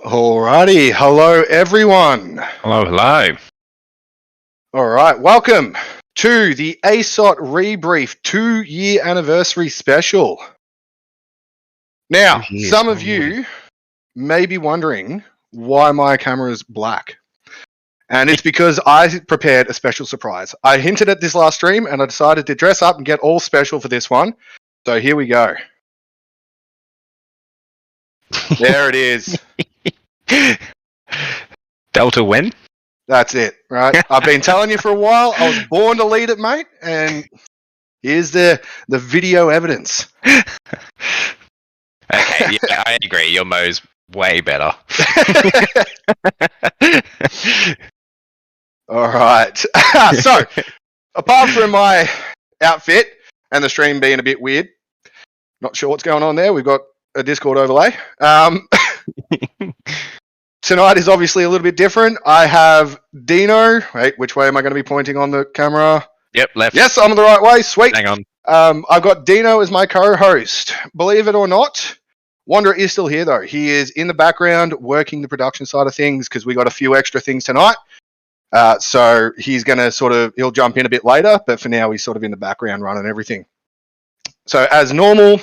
Alrighty, hello everyone. Hello, hello. Alright, welcome to the ASOT Rebrief 2-year anniversary special. Now, some of you may be wondering why my camera is black. And it's because I prepared a special surprise. I hinted at this last stream and I decided to dress up and get all special for this one. So here we go. There it is. Delta when? That's it, right? I've been telling you for a while. I was born to lead it, mate. And here's the video evidence. Okay, yeah, I agree. Your Mo's way better. All right. So, apart from my outfit and the stream being a bit weird, not sure what's going on there. We've got a Discord overlay. Tonight is obviously a little bit different. I have Dino. Wait, which way am I going to be pointing on the camera? Yep, left. Yes, I'm the right way. Sweet. Hang on. I've got Dino as my co-host. Believe it or not, Wanderer is still here though. He is in the background working the production side of things because we got a few extra things tonight. So he's going to he'll jump in a bit later, but for now he's sort of in the background running everything. So as normal,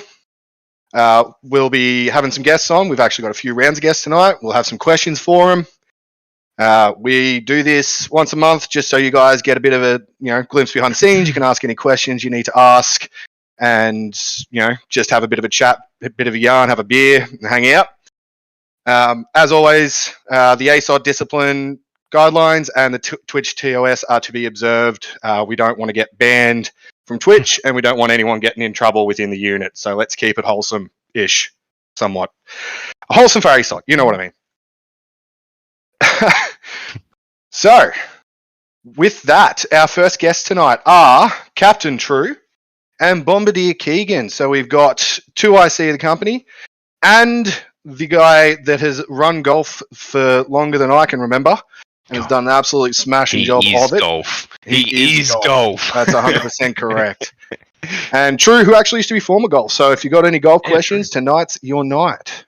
we'll be having some guests on. We've actually got a few rounds of guests tonight. We'll have some questions for them. We do this once a month just so you guys get a bit of a glimpse behind the scenes. You can ask any questions you need to ask and just have a bit of a chat, a bit of a yarn, have a beer and hang out. As always, the ASOT discipline guidelines and the Twitch TOS are to be observed. We don't want to get banned from Twitch, and we don't want anyone getting in trouble within the unit. So let's keep it wholesome-ish, somewhat. Wholesome for ASOT, you know what I mean. So, with that, our first guests tonight are Captain True and Bombardier Keegan. So we've got 2IC of the company and the guy that has run golf for longer than I can remember and has done an absolute smashing job of it. He is golf. That's 100% correct. And True, who actually used to be former golf. So if you got any golf questions, tonight's your night.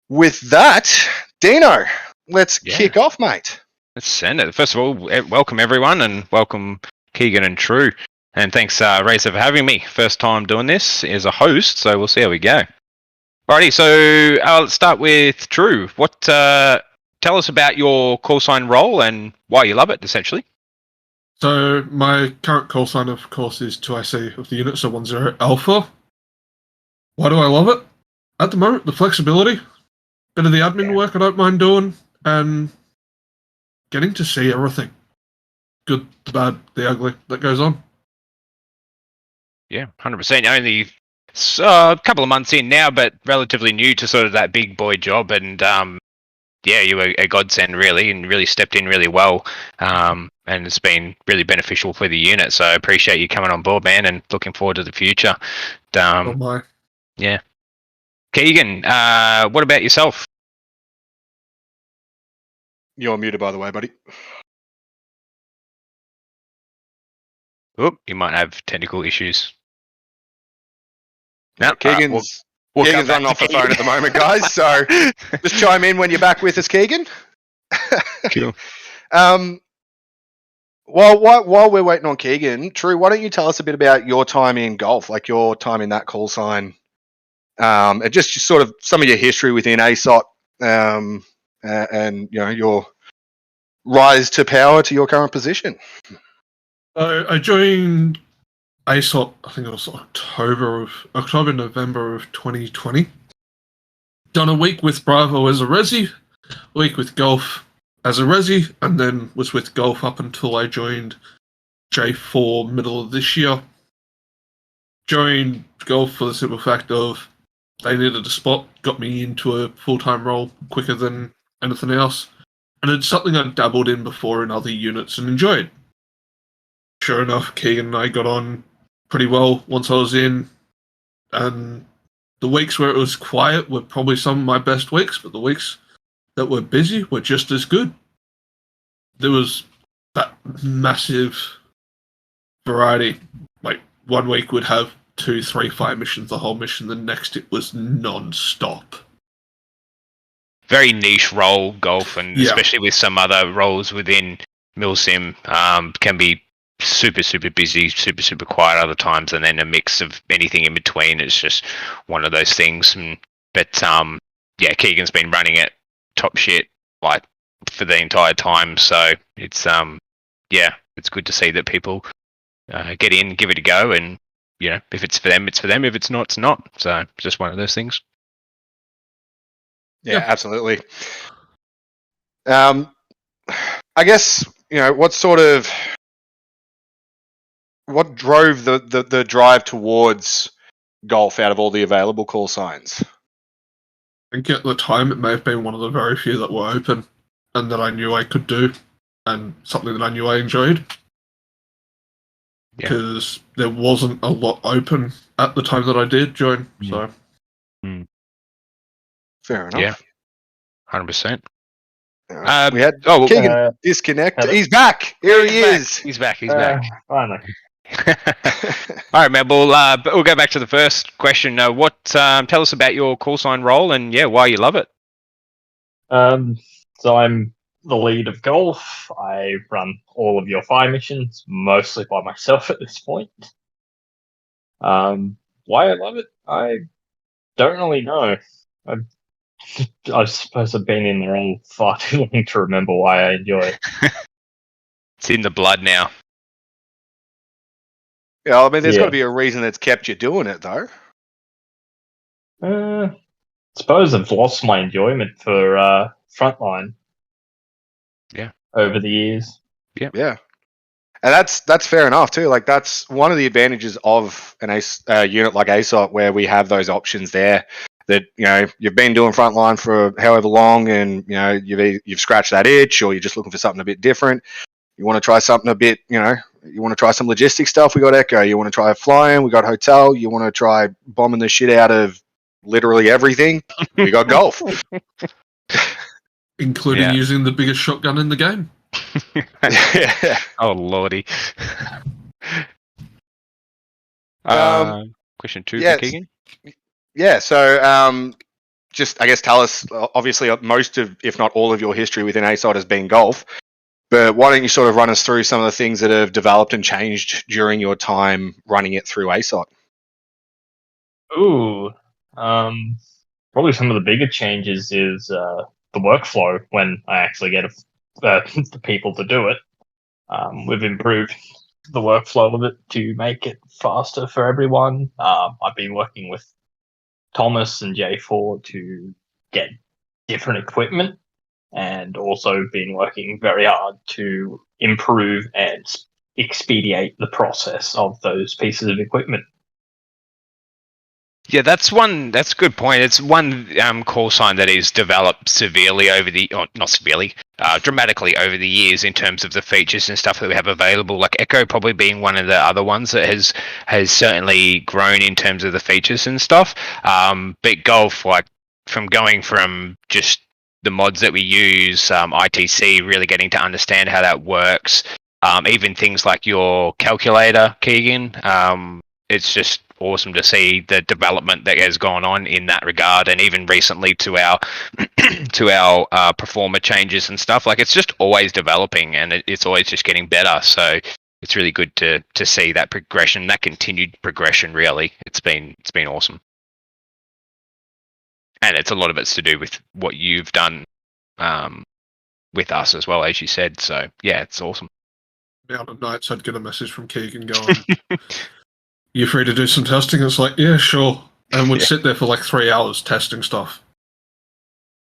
With that, Dino, let's kick off, mate. Let's send it. First of all, welcome everyone and welcome Keegan and True. And thanks, Racer, for having me. First time doing this as a host, so we'll see how we go. Alrighty, so I'll start with True. Tell us about your call sign role and why you love it, essentially. So my current call sign, of course, is 2IC of the unit, so 10 Alpha. Why do I love it? At the moment, the flexibility, bit of the admin work I don't mind doing, and getting to see everything. Good, the bad, the ugly, that goes on. Yeah, 100%. Only a couple of months in now, but relatively new to sort of that big boy job, and you were a godsend really, and really stepped in really well, and it's been really beneficial for the unit. So I appreciate you coming on board, man, and looking forward to the future. Oh my. Yeah. Keegan, what about yourself? You're muted, by the way, buddy. Oop, you might have technical issues. No, Keegan's running off the phone at the moment, guys. So just chime in when you're back with us, Keegan. Cool. While we're waiting on Keegan, True, why don't you tell us a bit about your time in golf, like your time in that call sign, and just sort of some of your history within ASOT, and your rise to power to your current position. I joined ASOT, I think it was October, November of 2020. Done a week with Bravo as a resi, a week with golf as a resi, and then was with golf up until I joined J4 middle of this year. Joined golf for the simple fact of they needed a spot, got me into a full-time role quicker than anything else, and it's something I'd dabbled in before in other units and enjoyed. Sure enough, Keegan and I got on pretty well once I was in, and the weeks where it was quiet were probably some of my best weeks, but the weeks that were busy were just as good. There was that massive variety. Like, one week would have 2, 3, 5 missions, the whole mission. The next, it was non-stop. very niche role golf, and Yeah. especially with some other roles within milsim, can be super busy, super quiet other times, and then a mix of anything in between. It's just one of those things. But yeah, Keegan's been running it top shit like for the entire time, so it's yeah, it's good to see that people get in, give it a go, and you know, if it's for them, it's for them. If it's not, it's not. So it's just one of those things. Yeah, absolutely. I guess, you know, what drove the drive towards golf out of all the available call signs? I think at the time it may have been one of the very few that were open and that I knew I could do, and something that I knew I enjoyed. Yeah. Because there wasn't a lot open at the time that I did join. So Fair enough. Yeah, 100%. We had Keegan disconnect. hello? He's back. Here he is. He's back. He's back. Finally. All right, man. We'll go back to the first question. Tell us about your call sign role and why you love it. So I'm the lead of golf. I run all of your fire missions, mostly by myself at this point. Why I love it, I don't really know. I suppose I've been in the role far too long to remember why I enjoy it. It's in the blood now. Yeah, I mean, there's Yeah. got to be a reason that's kept you doing it, though. Suppose I've lost my enjoyment for frontline. Yeah. Over the years. Yeah. And that's fair enough too. Like, that's one of the advantages of an unit like ASOT, where we have those options there. That, you know, you've been doing frontline for however long, and you know you've scratched that itch, or you're just looking for something a bit different. You want to try something a bit, you know, you want to try some logistic stuff. We got Echo. You want to try flying. We got hotel. You want to try bombing the shit out of literally everything. We got golf. including using the biggest shotgun in the game. Yeah. Oh lordy. Question 2 for Keegan. Yeah, so just, I guess, tell us, obviously, most of, if not all of your history within ASOT has been golf, but why don't you sort of run us through some of the things that have developed and changed during your time running it through ASOT? Ooh. Probably some of the bigger changes is the workflow when I actually get the people to do it. We've improved the workflow of it to make it faster for everyone. I've been working with Thomas and J4 to get different equipment, and also been working very hard to improve and expedite the process of those pieces of equipment. Yeah, that's a good point. It's one call sign that is developed dramatically over the years in terms of the features and stuff that we have available. Like Echo probably being one of the other ones that has certainly grown in terms of the features and stuff. But golf, like from going from just the mods that we use, ITC, really getting to understand how that works. Even things like your calculator, Keegan. It's just awesome to see the development that has gone on in that regard, and even recently to our performer changes and stuff. Like, it's just always developing, and it's always just getting better. So it's really good to see that progression, that continued progression. Really, it's been awesome, and it's a lot of it's to do with what you've done with us as well, as you said. So yeah, it's awesome. The other nights I'd get a message from Keegan going, "You're free to do some testing?" It's like, yeah, sure. And we'd sit there for like 3 hours testing stuff.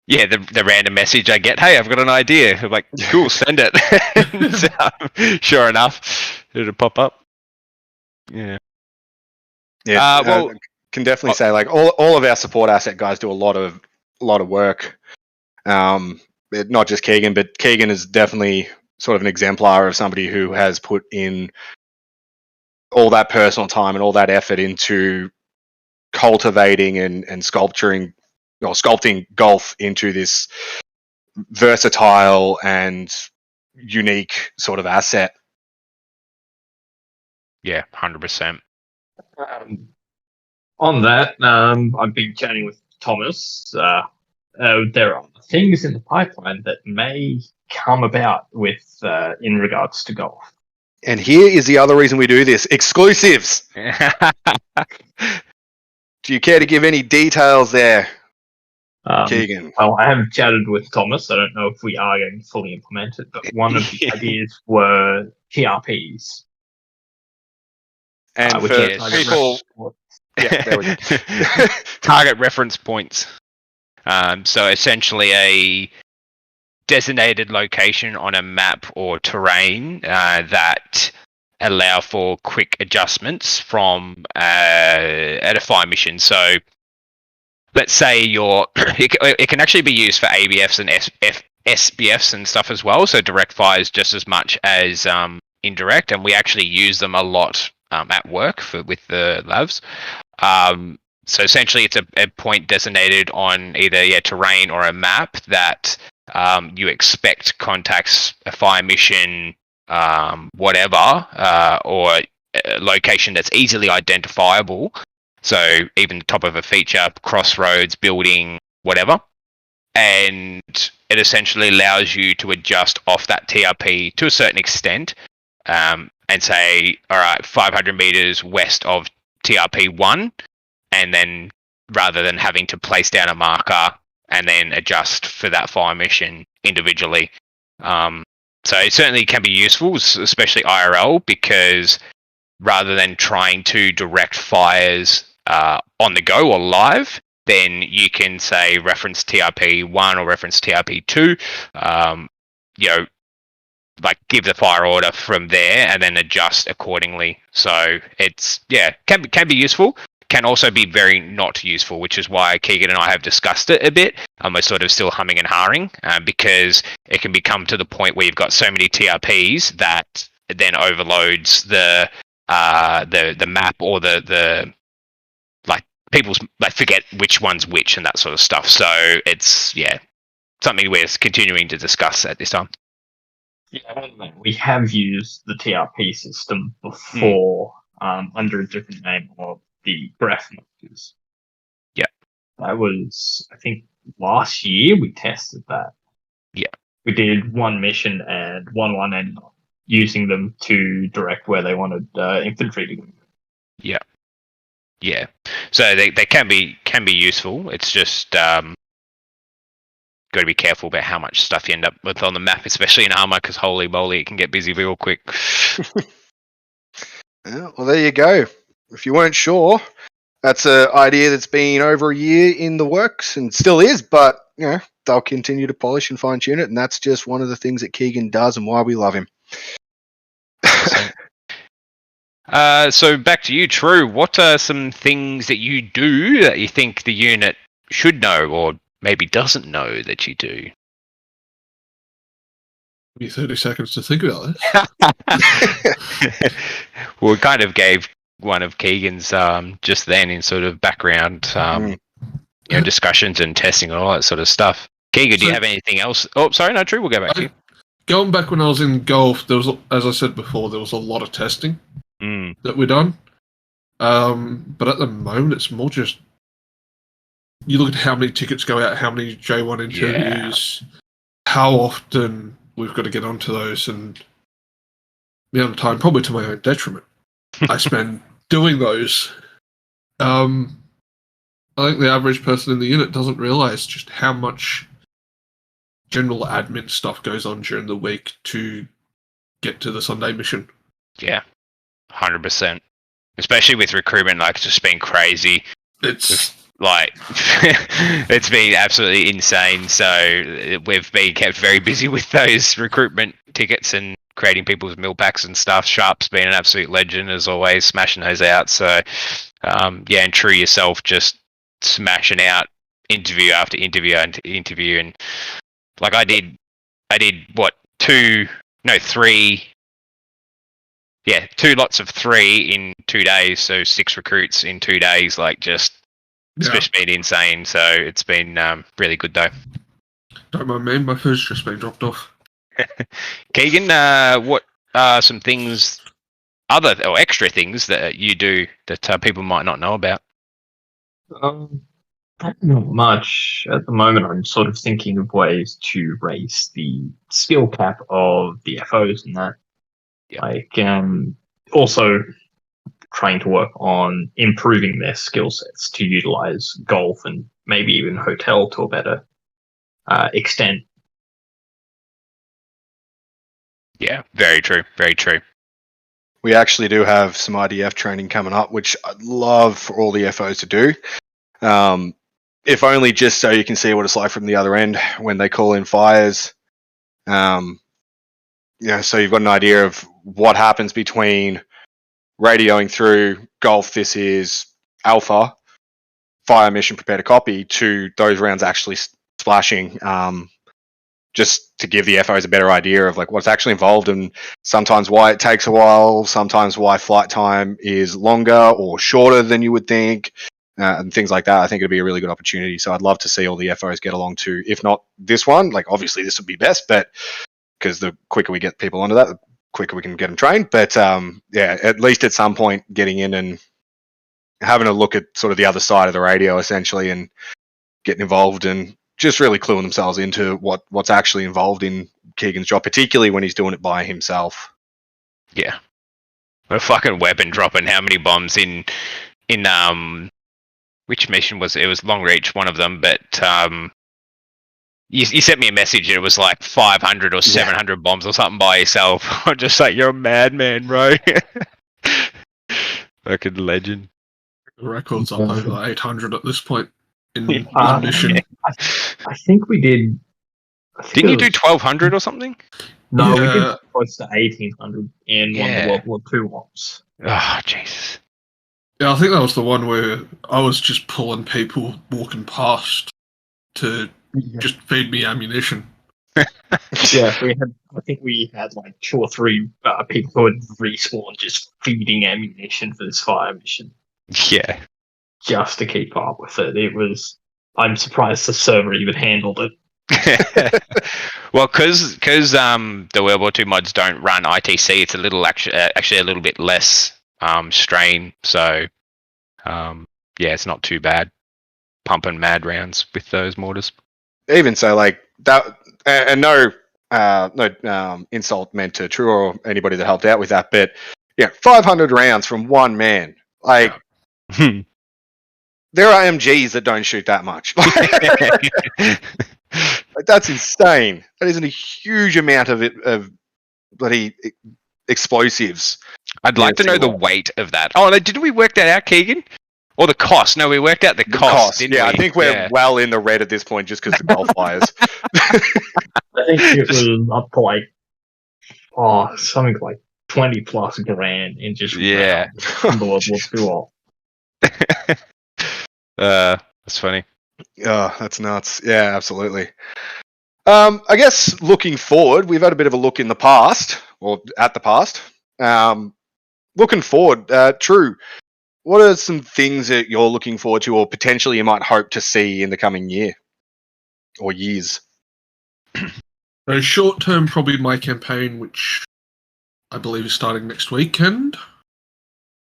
Yeah, the random message I get, "Hey, I've got an idea." I'm like, "Cool, send it." So, sure enough, it'll pop up. Yeah. Yeah. Well, can definitely say, like, all of our support asset guys do a lot of work. Not just Keegan, but Keegan is definitely sort of an exemplar of somebody who has put in all that personal time and all that effort into cultivating and sculpting golf into this versatile and unique sort of asset. Yeah, 100%. On that, I've been chatting with Thomas there are things in the pipeline that may come about with in regards to golf. And here is the other reason we do this: exclusives. Do you care to give any details there, Keegan? Well, I have chatted with Thomas. I don't know if we are going to fully implement it, but one of the ideas were TRPs. And which for is people, yeah, there we go. Target reference points. So essentially a designated location on a map or terrain that allow for quick adjustments from at a fire mission. So let's say it can actually be used for ABFs and SBFs and stuff as well. So direct fires just as much as indirect, and we actually use them a lot at work with the labs. So essentially, it's a point designated on either terrain or a map that you expect contacts a fire mission, whatever, or a location that's easily identifiable. So even the top of a feature, crossroads, building, whatever. And it essentially allows you to adjust off that TRP to a certain extent, and say, all right, 500 meters west of TRP 1, and then rather than having to place down a marker and then adjust for that fire mission individually. So it certainly can be useful, especially IRL, because rather than trying to direct fires on the go or live, then you can say reference TRP 1 or reference TRP 2, like give the fire order from there and then adjust accordingly. So it's, can be useful. Can also be very not useful, which is why Keegan and I have discussed it a bit. We're sort of still humming and hawing because it can become to the point where you've got so many TRPs that it then overloads the map or the like people's like forget which one's which and that sort of stuff. So it's something we're continuing to discuss at this time. Yeah, we have used the TRP system before under a different name of the breath markers. Yeah. That was, I think, last year we tested that. Yeah. We did one mission and one ended up using them to direct where they wanted infantry to go. Yeah. Yeah. So they can be useful. It's just got to be careful about how much stuff you end up with on the map, especially in ARMA, because holy moly, it can get busy real quick. Well, there you go. If you weren't sure, that's an idea that's been over a year in the works and still is, but they'll continue to polish and fine tune it, and that's just one of the things that Keegan does and why we love him. So back to you, True. What are some things that you do that you think the unit should know or maybe doesn't know that you do? Give me 30 seconds to think about this. Well, we kind of gave one of Keegan's just then in sort of background discussions and testing and all that sort of stuff. Keegan, do you have anything else? Oh, sorry, no, True, we'll go back to you. Going back when I was in golf, there was, as I said before, there was a lot of testing that we've done. But at the moment, it's more just you look at how many tickets go out, how many J1 interviews, how often we've got to get onto those, and the amount of time, probably to my own detriment, I spend doing those. I think the average person in the unit doesn't realise just how much general admin stuff goes on during the week to get to the Sunday mission. Yeah, 100%. Especially with recruitment, like it's just been crazy. It's like it's been absolutely insane. So we've been kept very busy with those recruitment tickets and creating people's meal packs and stuff. Sharp's been an absolute legend as always, smashing those out. So and True yourself, just smashing out interview after interview and interview, and like I did what 2 lots of 3 in 2 days, so 6 recruits in 2 days. Like just it's just been insane. So it's been really good though. Don't mind me, my food's just been dropped off. Keegan, what are some things, other or extra things that you do that people might not know about? Not much. At the moment, I'm sort of thinking of ways to raise the skill cap of the FOs and that. Yeah. Like, also trying to work on improving their skill sets to utilize golf and maybe even hotel to a better extent. Yeah, very true. Very true. We actually do have some IDF training coming up, which I'd love for all the FOs to do. If only just so you can see what it's like from the other end when they call in fires. So you've got an idea of what happens between radioing through Golf, this is Alpha, fire mission, prepare to copy, to those rounds actually splashing, just to give the FOs a better idea of like what's actually involved and sometimes why it takes a while, sometimes why flight time is longer or shorter than you would think. And things like that. I think it'd be a really good opportunity. So I'd love to see all the FOs get along to, if not this one, like obviously this would be best, but because the quicker we get people onto that, the quicker we can get them trained. But at least at some point getting in and having a look at sort of the other side of the radio essentially and getting involved and just really cluing themselves into what's actually involved in Keegan's job, particularly when he's doing it by himself. Yeah. A fucking weapon dropping how many bombs in which mission was it? It was long reach, one of them, but you sent me a message and it was like 500 or 700 bombs or something by yourself. I'm just like, you're a madman, bro. Fucking legend. The record's up over 800 at this point in mission. I think we did. Didn't you do 1200 or something? No, we Yeah. did close to 1800 in one of the World War II ones. Oh, Jesus. Yeah, I think that was the one where I was just pulling people walking past to just feed me ammunition. Yeah, I think we had like 2 or 3 people who had respawned just feeding ammunition for this fire mission. Yeah. Just to keep up with it. I'm surprised the server even handled it. Well, because the World War II mods don't run ITC, it's a little actually a little bit less strain. So, it's not too bad pumping mad rounds with those mortars. Even so, like that, and no insult meant to True or anybody that helped out with that, but 500 rounds from one man, like. There are MGs that don't shoot that much. Like, that's insane. That isn't a huge amount of bloody explosives. I'd like to know the weight of that. Oh, didn't we work that out, Keegan? Or the cost? No, we worked out the cost. Didn't we? I think we're well in the red at this point just because the golf fires. I think it was up to like, something like 20 plus grand in just Yeah. from the World War II. That's funny. Oh, that's nuts. Yeah, absolutely. I guess looking forward, we've had a bit of a look in the past, or at the past. Looking forward, True, what are some things that you're looking forward to or potentially you might hope to see in the coming year or years? Short term, probably my campaign, which I believe is starting next weekend.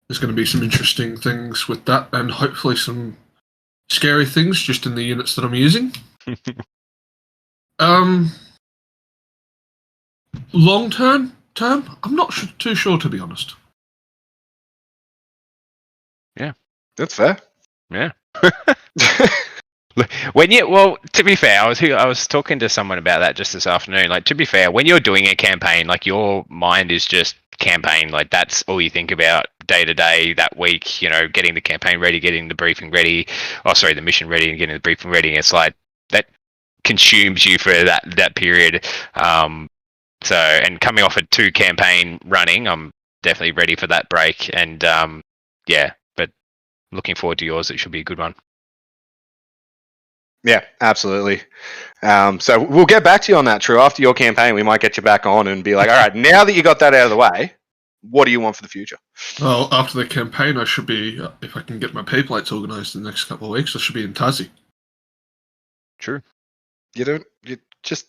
There's going to be some interesting things with that and hopefully some scary things just in the units that I'm using. Long term, I'm not too sure, to be honest. Yeah, that's fair. Yeah. To be fair, I was talking to someone about that just this afternoon. Like, to be fair, when you're doing a campaign, like your mind is just campaign. Like, that's all you think about day to day that week. Getting the campaign ready, getting the briefing ready. The mission ready, and getting the briefing ready. It's like that consumes you for that period. And coming off a 2 campaign running, I'm definitely ready for that break. And but looking forward to yours. It should be a good one. Yeah, absolutely. So we'll get back to you on that, True. After your campaign, we might get you back on and be like, all right, now that you got that out of the way, what do you want for the future? Well, after the campaign, I should be, if I can get my pay plates organised in the next couple of weeks, I should be in Tassie. True. You just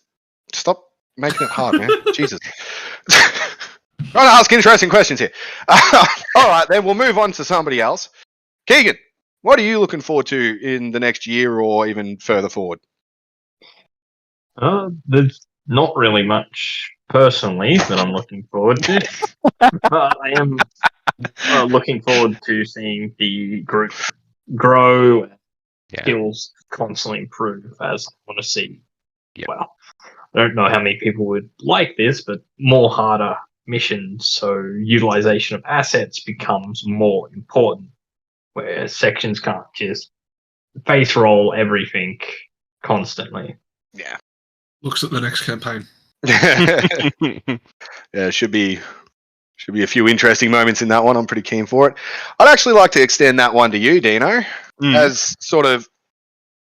stop making it hard, man. Jesus. Trying to ask interesting questions here. All right, then we'll move on to somebody else. Keegan, What are you looking forward to in the next year or even further forward? There's not really much personally that I'm looking forward to, but I am looking forward to seeing the group grow, skills constantly improve as I want to see. Yeah. Well, I don't know how many people would like this, but more harder missions, so utilization of assets becomes more important, where sections can't just face roll everything constantly. Yeah. Looks at the next campaign. Yeah, should be a few interesting moments in that one. I'm pretty keen for it. I'd actually like to extend that one to you, Dino, as sort of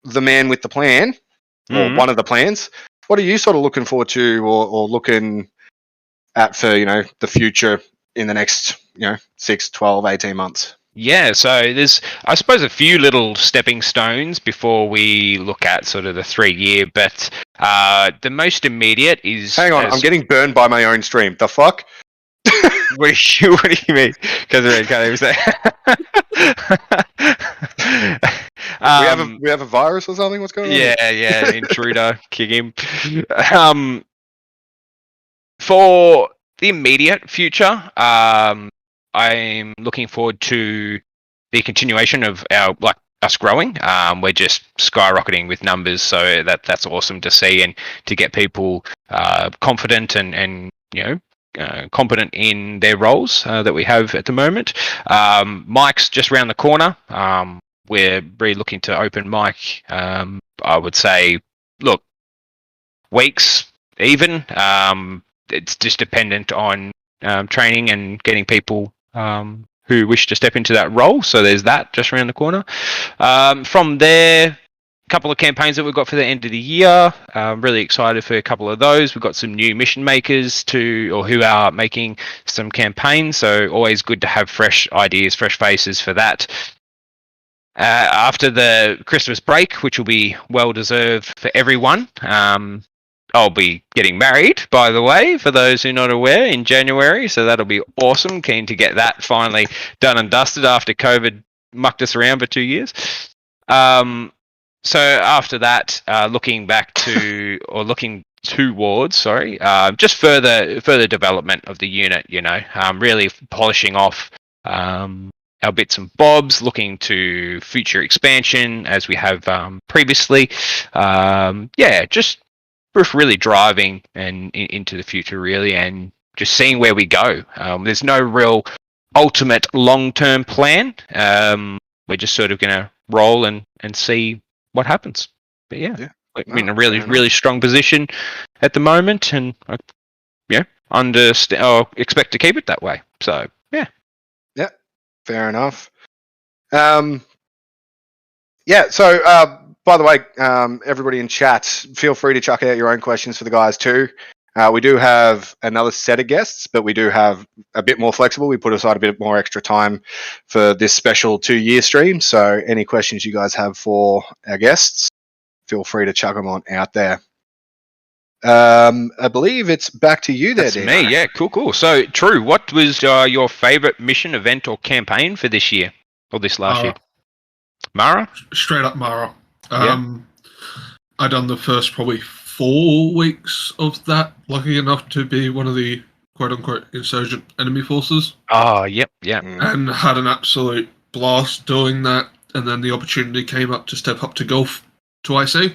the man with the plan, or one of the plans. What are you sort of looking forward to or looking at for, the future in the next, 6, 12, 18 months? Yeah, so there's, I suppose, a few little stepping stones before we look at sort of the 3-year, but the most immediate is... Hang on, I'm getting burned by my own stream. The fuck? What do you mean? Because I can't even say. We have a virus or something? What's going on? Yeah, intruder, kick him. For the immediate future, I'm looking forward to the continuation of us growing. We're just skyrocketing with numbers, so that's awesome to see, and to get people confident and competent in their roles that we have at the moment. Mike's just around the corner. We're really looking to open Mike. I would say, look, weeks even. It's just dependent on training and getting people who wish to step into that role. So there's that just around the corner. From there, a couple of campaigns that we've got for the end of the year. I'm really excited for a couple of those. We've got some new mission makers who are making some campaigns. So always good to have fresh ideas, fresh faces for that. After the Christmas break, which will be well deserved for everyone. I'll be getting married, by the way, for those who are not aware, in January. So that'll be awesome. Keen to get that finally done and dusted after COVID mucked us around for 2 years. So after that, looking towards, just further development of the unit, really polishing off our bits and bobs, looking to future expansion as we have previously. Just really driving and into the future, really, and just seeing where we go. There's no real ultimate long-term plan. We're just sort of going to roll and see what happens. But we're in a really strong position at the moment, and expect to keep it that way. So yeah, fair enough. By the way, everybody in chat, feel free to chuck out your own questions for the guys too. We do have another set of guests, but we do have a bit more flexible. We put aside a bit more extra time for this special 2-year stream. So any questions you guys have for our guests, feel free to chuck them on out there. I believe it's back to you there, That's Dino. me. Yeah, cool. So, True, what was your favourite mission, event, or campaign for this year, or this last year? Mara? Straight up Mara. I done the first probably 4 weeks of that, lucky enough to be one of the quote-unquote insurgent enemy forces. Oh, yep. And had an absolute blast doing that, and then the opportunity came up to step up to Gulf to IC.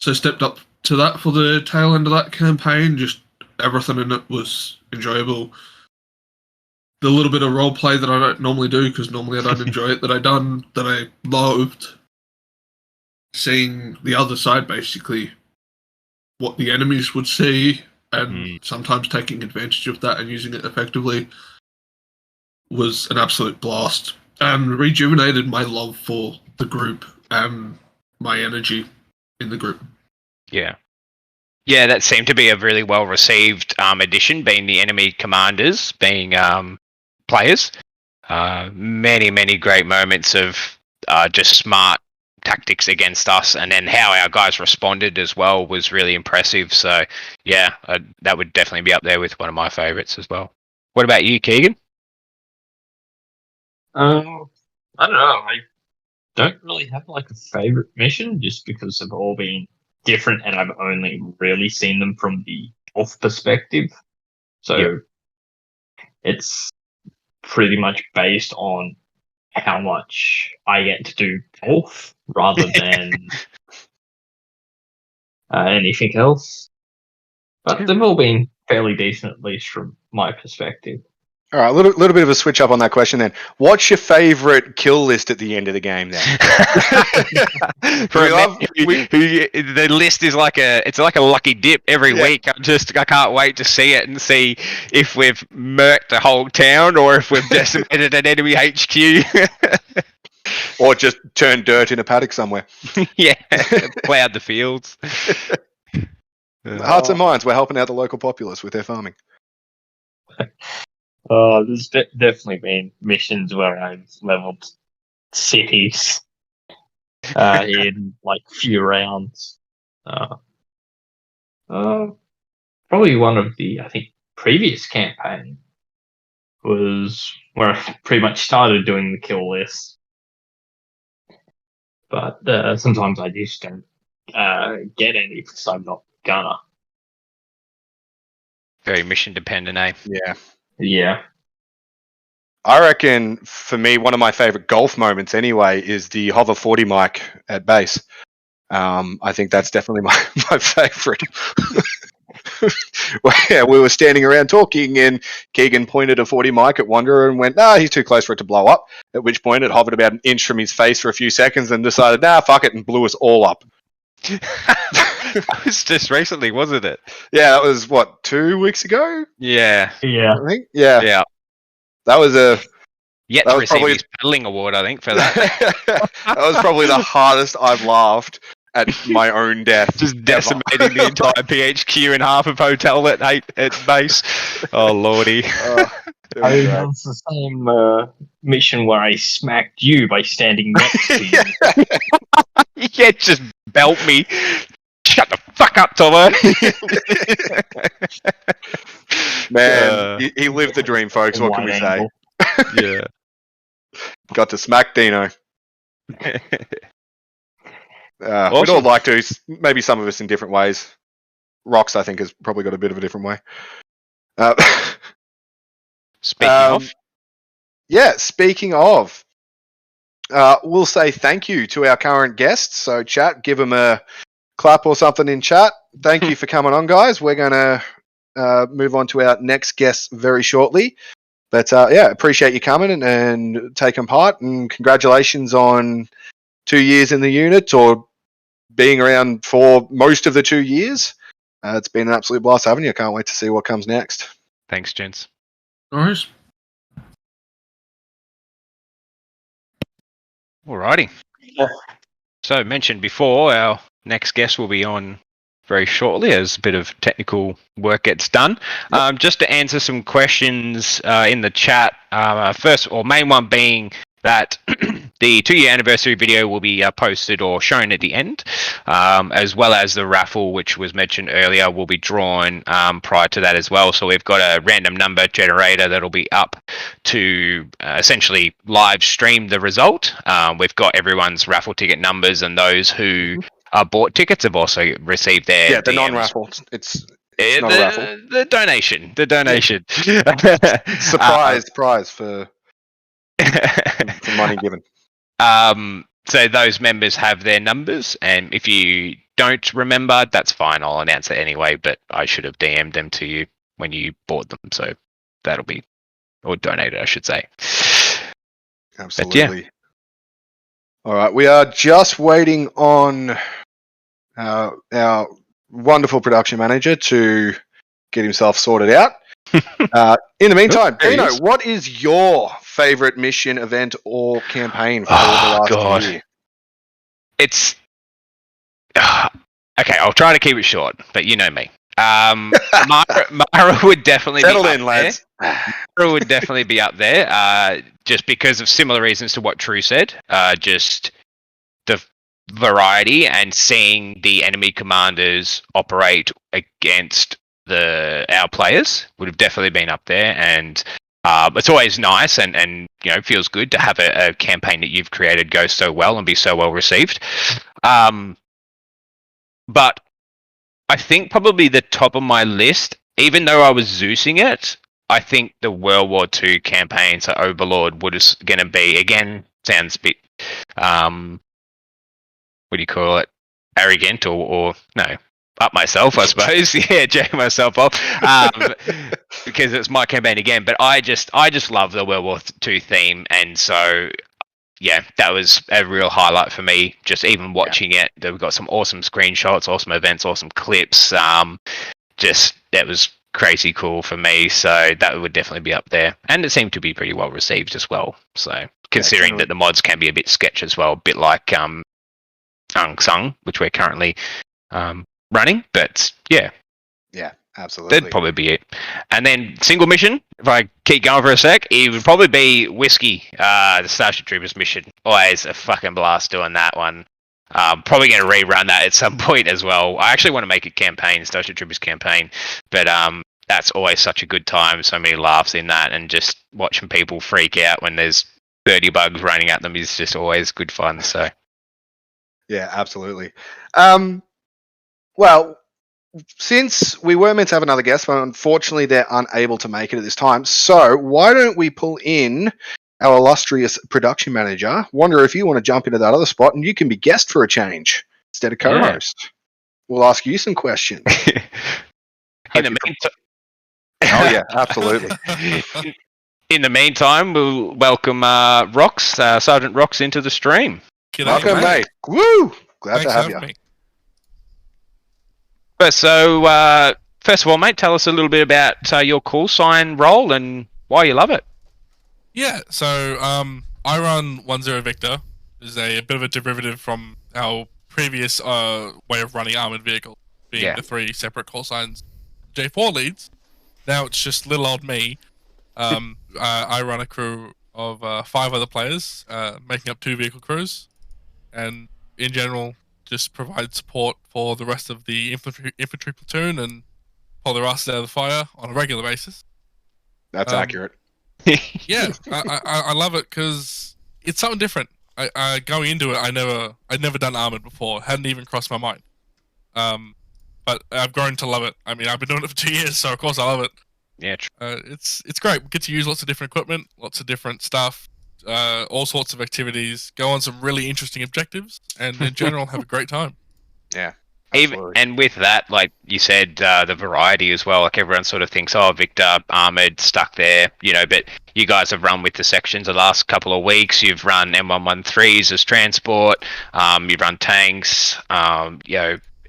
So stepped up to that for the tail end of that campaign. Just everything in it was enjoyable. The little bit of role play that I don't normally do, because normally I don't enjoy it, that I loved. Seeing the other side, basically, what the enemies would see, and sometimes taking advantage of that and using it effectively, was an absolute blast. And rejuvenated my love for the group and my energy in the group. Yeah, that seemed to be a really well-received addition, being the enemy commanders, being players. Many great moments of just smart tactics against us, and then how our guys responded as well was really impressive. So that would definitely be up there with one of my favorites as well. What about you, Keegan? I don't know. don't really have like a favorite mission just because they've all been different and I've only really seen them from the off perspective. So it's pretty much based on how much I get to do golf rather than anything else. But they've all been fairly decent, at least from my perspective. All right, a little bit of a switch up on that question then. What's your favorite kill list at the end of the game then? The list is like it's like a lucky dip every week. I can't wait to see it and see if we've murked the whole town or if we've decimated an enemy HQ. Or just turned dirt in a paddock somewhere. Yeah, plowed the fields. Hearts and minds, we're helping out the local populace with their farming. There's definitely been missions where I've leveled cities in like few rounds. Probably one of the, I think, previous campaign was where I pretty much started doing the kill list. But sometimes I just don't get any because I'm not gonna. Very mission dependent, eh? Yeah. Yeah. I reckon, for me, one of my favourite golf moments anyway is the hover 40 mic at base. I think that's definitely my favourite. Yeah, we were standing around talking and Keegan pointed a 40 mic at Wanderer and went, he's too close for it to blow up. At which point it hovered about an inch from his face for a few seconds and decided, fuck it, and blew us all up. That was just recently, wasn't it? Yeah, that was, 2 weeks ago? Yeah. Yeah. I think? Yeah. That was a... Yet to receive his paddling award, I think, for that. That was probably the hardest I've laughed at my own death. Just decimating the entire PHQ and half of hotel at base. Oh, lordy. That was the same mission where I smacked you by standing next to you. Yeah, just belt me. Shut the fuck up, Tomo. Man, he lived the dream, folks. What can we say? Yeah. Got to smack Dino. Awesome. We'd all like to. Maybe some of us in different ways. Rox, I think, has probably got a bit of a different way. Speaking of. Yeah, speaking of. We'll say thank you to our current guests. So, chat, give them a clap or something in chat. Thank you for coming on, guys. We're going to move on to our next guests very shortly. But, appreciate you coming and taking part. And congratulations on 2 years in the unit or being around for most of the 2 years. It's been an absolute blast having you. I can't wait to see what comes next. Thanks, gents. No worries. Alrighty. So, mentioned before, our next guest will be on very shortly as a bit of technical work gets done. Yep. Just to answer some questions in the chat, first or main one being that the 2-year anniversary video will be posted or shown at the end, as well as the raffle, which was mentioned earlier, will be drawn prior to that as well. So we've got a random number generator that'll be up to essentially live stream the result. We've got everyone's raffle ticket numbers, and those who bought tickets have also received their the DMs. Non-raffle. It's not a raffle. The donation. Surprise prize for money given. So those members have their numbers, and if you don't remember, that's fine. I'll announce it anyway, but I should have DM'd them to you when you bought them, so that'll be, or donated, I should say. Absolutely. All right, we are just waiting on our wonderful production manager to get himself sorted out. In the meantime, Dino, what is your favourite mission, event, or campaign for the last year? It's okay. I'll try to keep it short, but you know me. Mara would definitely settle be in, lads. Mara would definitely be up there, just because of similar reasons to what True said. Just the variety and seeing the enemy commanders operate against our players would have definitely been up there, and it's always nice and feels good to have a campaign that you've created go so well and be so well received. But I think probably the top of my list, even though I was Zeusing it, I think the World War II campaign, so Overlord, was going to be, again, sounds a bit, what do you call it, arrogant or no, up myself, I suppose. Yeah, jack myself off, because it's my campaign again. But I just love the World War II theme, and so yeah, that was a real highlight for me. Just even watching it, we've got some awesome screenshots, awesome events, awesome clips. Just that was crazy cool for me. So that would definitely be up there, and it seemed to be pretty well received as well. So considering that the mods can be a bit sketch as well, a bit like Unsung, which we're currently running, but yeah, absolutely, that'd probably be it. And then single mission, if I keep going for a sec, it would probably be Whiskey, the Starship Troopers mission. Always a fucking blast doing that one. Probably going to rerun that at some point as well. I actually want to make a campaign, Starship Troopers campaign, but that's always such a good time. So many laughs in that, and just watching people freak out when there's 30 bugs running at them is just always good fun. So yeah, absolutely. Well, since we were meant to have another guest, but unfortunately they're unable to make it at this time, so why don't we pull in our illustrious production manager? Wonder if you want to jump into that other spot, and you can be guest for a change instead of co-host. We'll ask you some questions. In the meantime, oh yeah, absolutely. In the meantime, we'll welcome Rox, Sergeant Rox, into the stream. Welcome, mate. Woo! Glad to have you. Me. So, first of all, mate, tell us a little bit about your call sign role and why you love it. Yeah, so I run 10 Victor. Is a bit of a derivative from our previous way of running armored vehicles, being the 3 separate call signs J4 leads. Now it's just little old me. I run a crew of 5 other players, making up 2 vehicle crews, and in general just provide support for the rest of the infantry platoon and pull their asses out of the fire on a regular basis. That's accurate. Yeah, I love it because it's something different. I going into it, I'd never done armored before, hadn't even crossed my mind. But I've grown to love it. I mean, I've been doing it for 2 years, so of course I love it. Yeah, it's great. We get to use lots of different equipment, lots of different stuff, all sorts of activities, go on some really interesting objectives, and in general have a great time. Yeah. And with that, like you said, the variety as well. Like everyone sort of thinks, oh, Victor, armored, stuck there, but you guys have run with the sections the last couple of weeks. You've run M113s as transport. You've run tanks.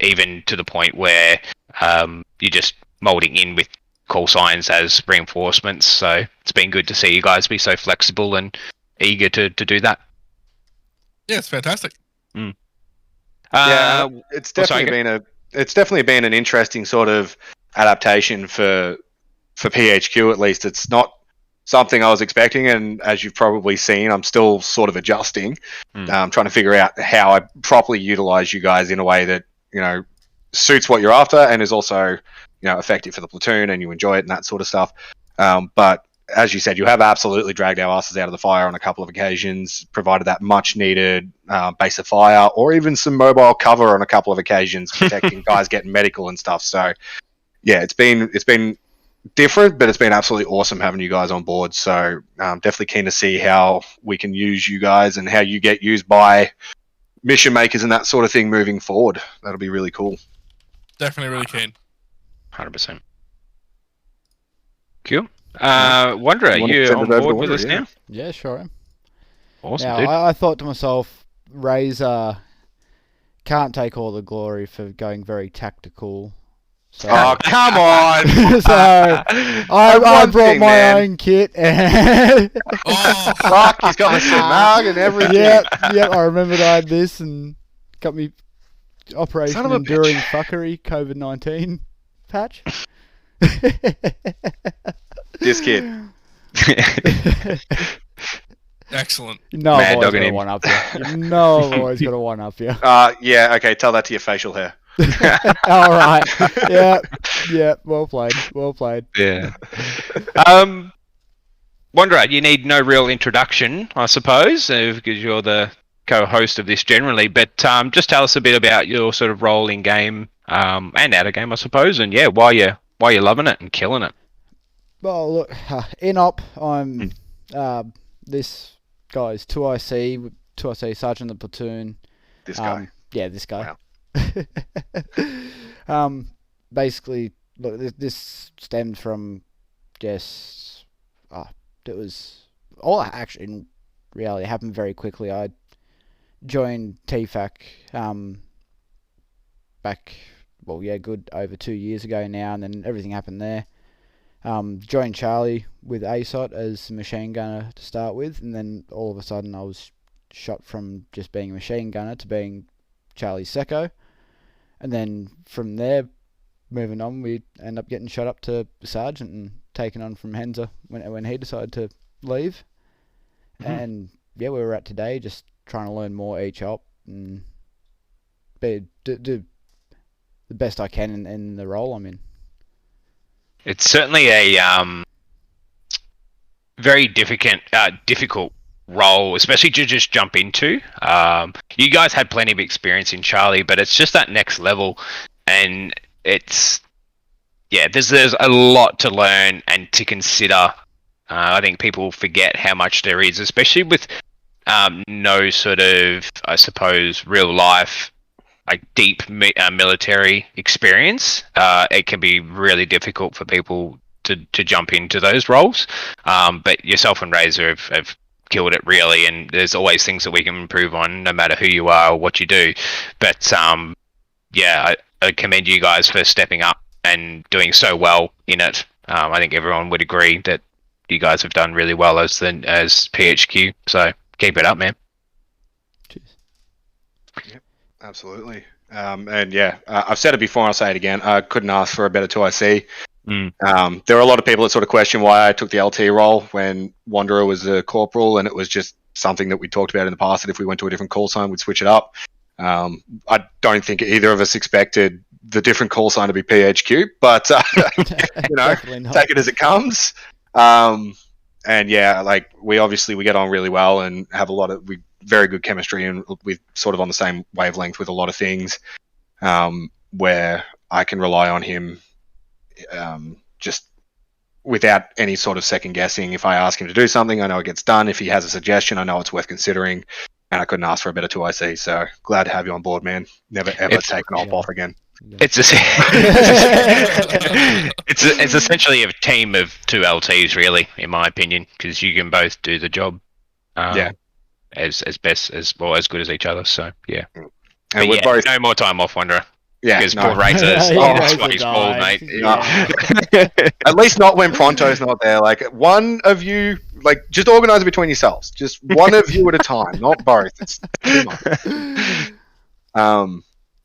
Even to the point where you're just molding in with call signs as reinforcements. So it's been good to see you guys be so flexible and eager to do that. Yeah, it's fantastic. Yeah, it's definitely been an interesting sort of adaptation for PHQ. At least it's not something I was expecting, and as you've probably seen, I'm still sort of adjusting. Trying to figure out how I properly utilize you guys in a way that suits what you're after and is also effective for the platoon and you enjoy it and that sort of stuff. But as you said, you have absolutely dragged our asses out of the fire on a couple of occasions, provided that much needed base of fire or even some mobile cover on a couple of occasions, protecting guys getting medical and stuff. So yeah, it's been different, but it's been absolutely awesome having you guys on board. So definitely keen to see how we can use you guys and how you get used by mission makers and that sort of thing moving forward. That'll be really cool. Definitely really keen. 100%. Cool. Wanderer, you on board with us now? Yeah, sure am. Awesome, now, dude. I thought to myself, Razor can't take all the glory for going very tactical. So, oh, come on! so I brought my own kit. And Oh, Fuck, he's got my mag and everything. yep, I remembered I had this and got me Operation Son of a Enduring bitch. Fuckery COVID-19 patch. This kid. excellent. No, Mad I've always dogging got a him. one up you. No, I've always got a one up you. Yeah, okay, tell that to your facial hair. All right. Yeah. Well played. Yeah. Wanderer, you need no real introduction, I suppose, because you're the co-host of this generally. But just tell us a bit about your sort of role in game and out of game, I suppose, and yeah, why you're loving it and killing it. Well, look, in op, I'm this guy's 2IC Sergeant of the Platoon. This guy. Yeah, this guy. Wow. Basically, look, this stemmed from just it was all actually in reality happened very quickly. I joined TFAC back good over 2 years ago now, and then everything happened there. Joined Charlie with ASOT as a machine gunner to start with, and then all of a sudden I was shot from just being a machine gunner to being Charlie's Secco, and then from there, moving on, we end up getting shot up to sergeant and taken on from Henzer when he decided to leave. Mm-hmm. And yeah, where we're at today, just trying to learn more each op and do the best I can in the role I'm in. It's certainly a very difficult role, especially to just jump into. You guys had plenty of experience in Charlie, but it's just that next level, and there's a lot to learn and to consider. I think people forget how much there is, especially with no sort of, I suppose, real life, like deep military experience. It can be really difficult for people to jump into those roles. But yourself and Razor have killed it really, and there's always things that we can improve on, no matter who you are or what you do. But I commend you guys for stepping up and doing so well in it. I think everyone would agree that you guys have done really well as PHQ. So keep it up, man. Cheers. Yep, absolutely. I've said it before and I'll say it again. I couldn't ask for a better 2IC. There are a lot of people that sort of question why I took the LT role when Wanderer was a corporal, and it was just something that we talked about in the past, that if we went to a different call sign, we'd switch it up. I don't think either of us expected the different call sign to be PHQ, but take it as it comes. We get on really well and have very good chemistry, and we're sort of on the same wavelength with a lot of things, where I can rely on him just without any sort of second guessing. If I ask him to do something, I know it gets done. If he has a suggestion, I know it's worth considering, and I couldn't ask for a better 2IC. So glad to have you on board, man. Never ever take an op off again. It's essentially a team of two LTs, really, in my opinion, because you can both do the job. As good as each other. So yeah. And we're both no more time off, Wanderer. Yeah, because poor Razor's bald, mate. Yeah. At least not when Pronto's not there. Like, one of you, like, just organize it between yourselves. Just one of you at a time, not both. It's too much.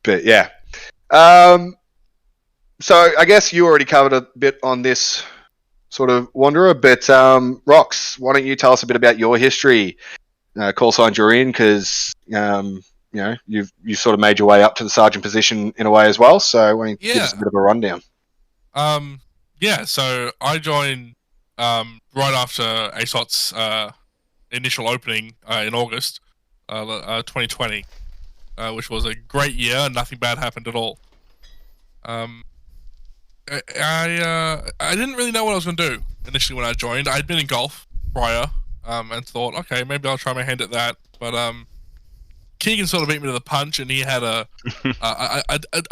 But yeah. So I guess you already covered a bit on this sort of Wanderer, but Rox, why don't you tell us a bit about your history, call signs you're in, because you sort of made your way up to the sergeant position in a way as well. So why don't you give us a bit of a rundown? So I joined right after ASOT's initial opening in August 2020, which was a great year and nothing bad happened at all. I didn't really know what I was going to do initially when I joined. I'd been in golf prior and thought, okay, maybe I'll try my hand at that. But Keegan sort of beat me to the punch, and he had a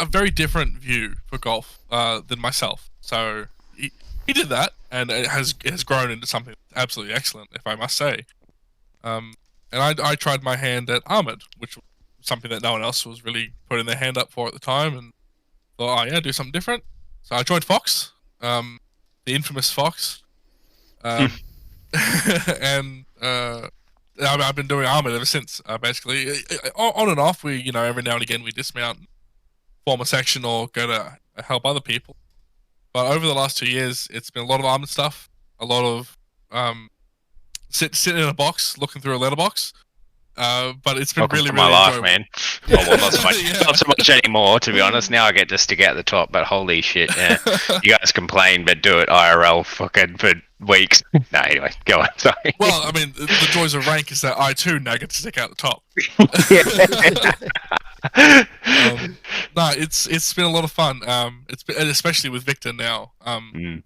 very different view for golf than myself. So he did that, and it has grown into something absolutely excellent, if I must say. And I tried my hand at Armored, which was something that no one else was really putting their hand up for at the time, and thought, do something different. So I joined Fox, the infamous Fox, and I've been doing Armored ever since. Basically, on and off. We, every now and again we dismount, form a section, or go to help other people. But over the last 2 years, it's been a lot of Armored stuff, a lot of sitting in a box, looking through a letterbox. But it's been really my life, enjoyable. man. Well, not so much, not so much anymore, to be honest. Now I get to stick out the top, but holy shit, yeah. You guys complain, but do it IRL, fucking, for weeks. No, anyway, go on. Sorry. Well, I mean, the joys of rank is that I too now get to stick out the top. No, it's been a lot of fun. It's been, especially with Victor now.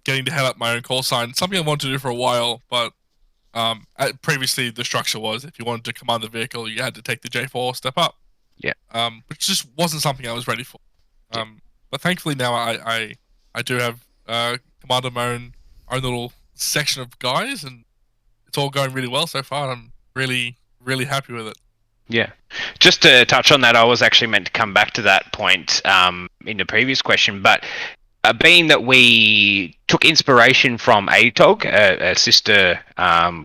Getting to head up my own call sign. Something I wanted to do for a while, but previously the structure was if you wanted to command the vehicle, you had to take the J4 step up. Yeah. Which just wasn't something I was ready for. But thankfully now I do have command of my own little section of guys, and it's all going really well so far. I'm really, really happy with it. Yeah. Just to touch on that, I was actually meant to come back to that point in the previous question, but being that we took inspiration from ATOG, a sister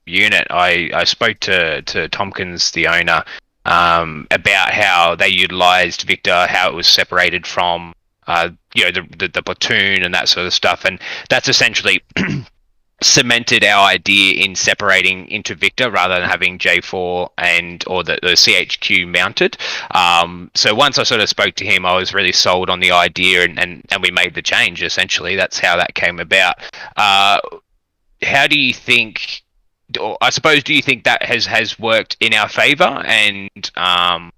unit, I spoke to Tompkins, the owner, about how they utilised Victor, how it was separated from the platoon and that sort of stuff, and that's essentially cemented our idea in separating into Victor rather than having J4 or the CHQ mounted. So once I sort of spoke to him, I was really sold on the idea, and we made the change. Essentially, that's how that came about. How do you think, or I suppose, do you think that has worked in our favour? And I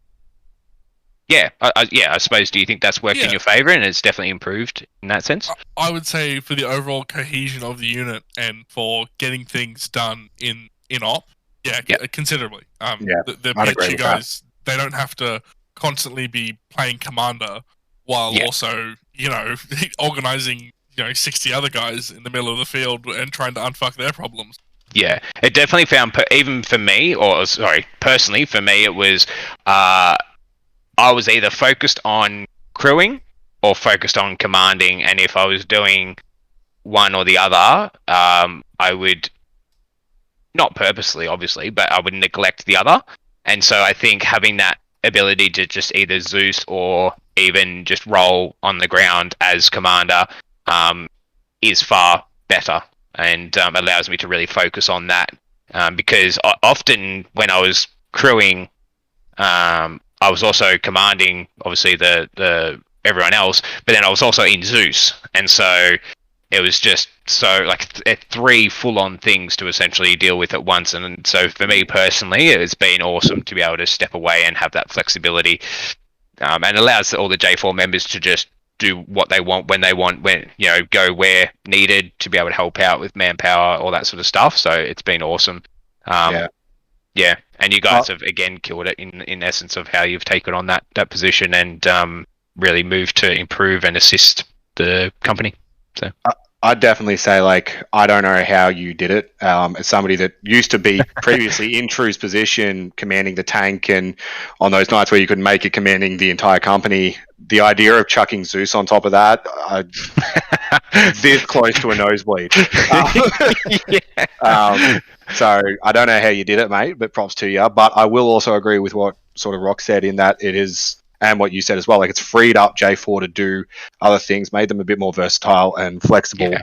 suppose, do you think that's worked in your favour and it's definitely improved in that sense? I would say for the overall cohesion of the unit and for getting things done in op, considerably. The PHU guys, they don't have to constantly be playing commander while also, organising, 60 other guys in the middle of the field and trying to unfuck their problems. Yeah, it definitely found, even for me, personally, for me, it was, I was either focused on crewing or focused on commanding, and if I was doing one or the other, I would, not purposely, obviously, but I would neglect the other. And so I think having that ability to just either Zeus or even just roll on the ground as commander is far better, and allows me to really focus on that. Because often when I was crewing, I was also commanding, obviously, the everyone else, but then I was also in Zeus, and so it was just three full-on things to essentially deal with at once. And so for me personally, it's been awesome to be able to step away and have that flexibility, and allows all the J4 members to just do what they want when they want, go where needed to be able to help out with manpower, all that sort of stuff. So it's been awesome. Yeah, and you guys have again killed it in essence of how you've taken on that position and really moved to improve and assist the company. So I'd definitely say, I don't know how you did it. As somebody that used to be previously in True's position, commanding the tank, and on those nights where you could make it commanding the entire company, the idea of chucking Zeus on top of that, this close to a nosebleed. So I don't know how you did it, mate, but props to you. But I will also agree with what sort of Rock said in that it is, and what you said as well, it's freed up J4 to do other things, made them a bit more versatile and flexible,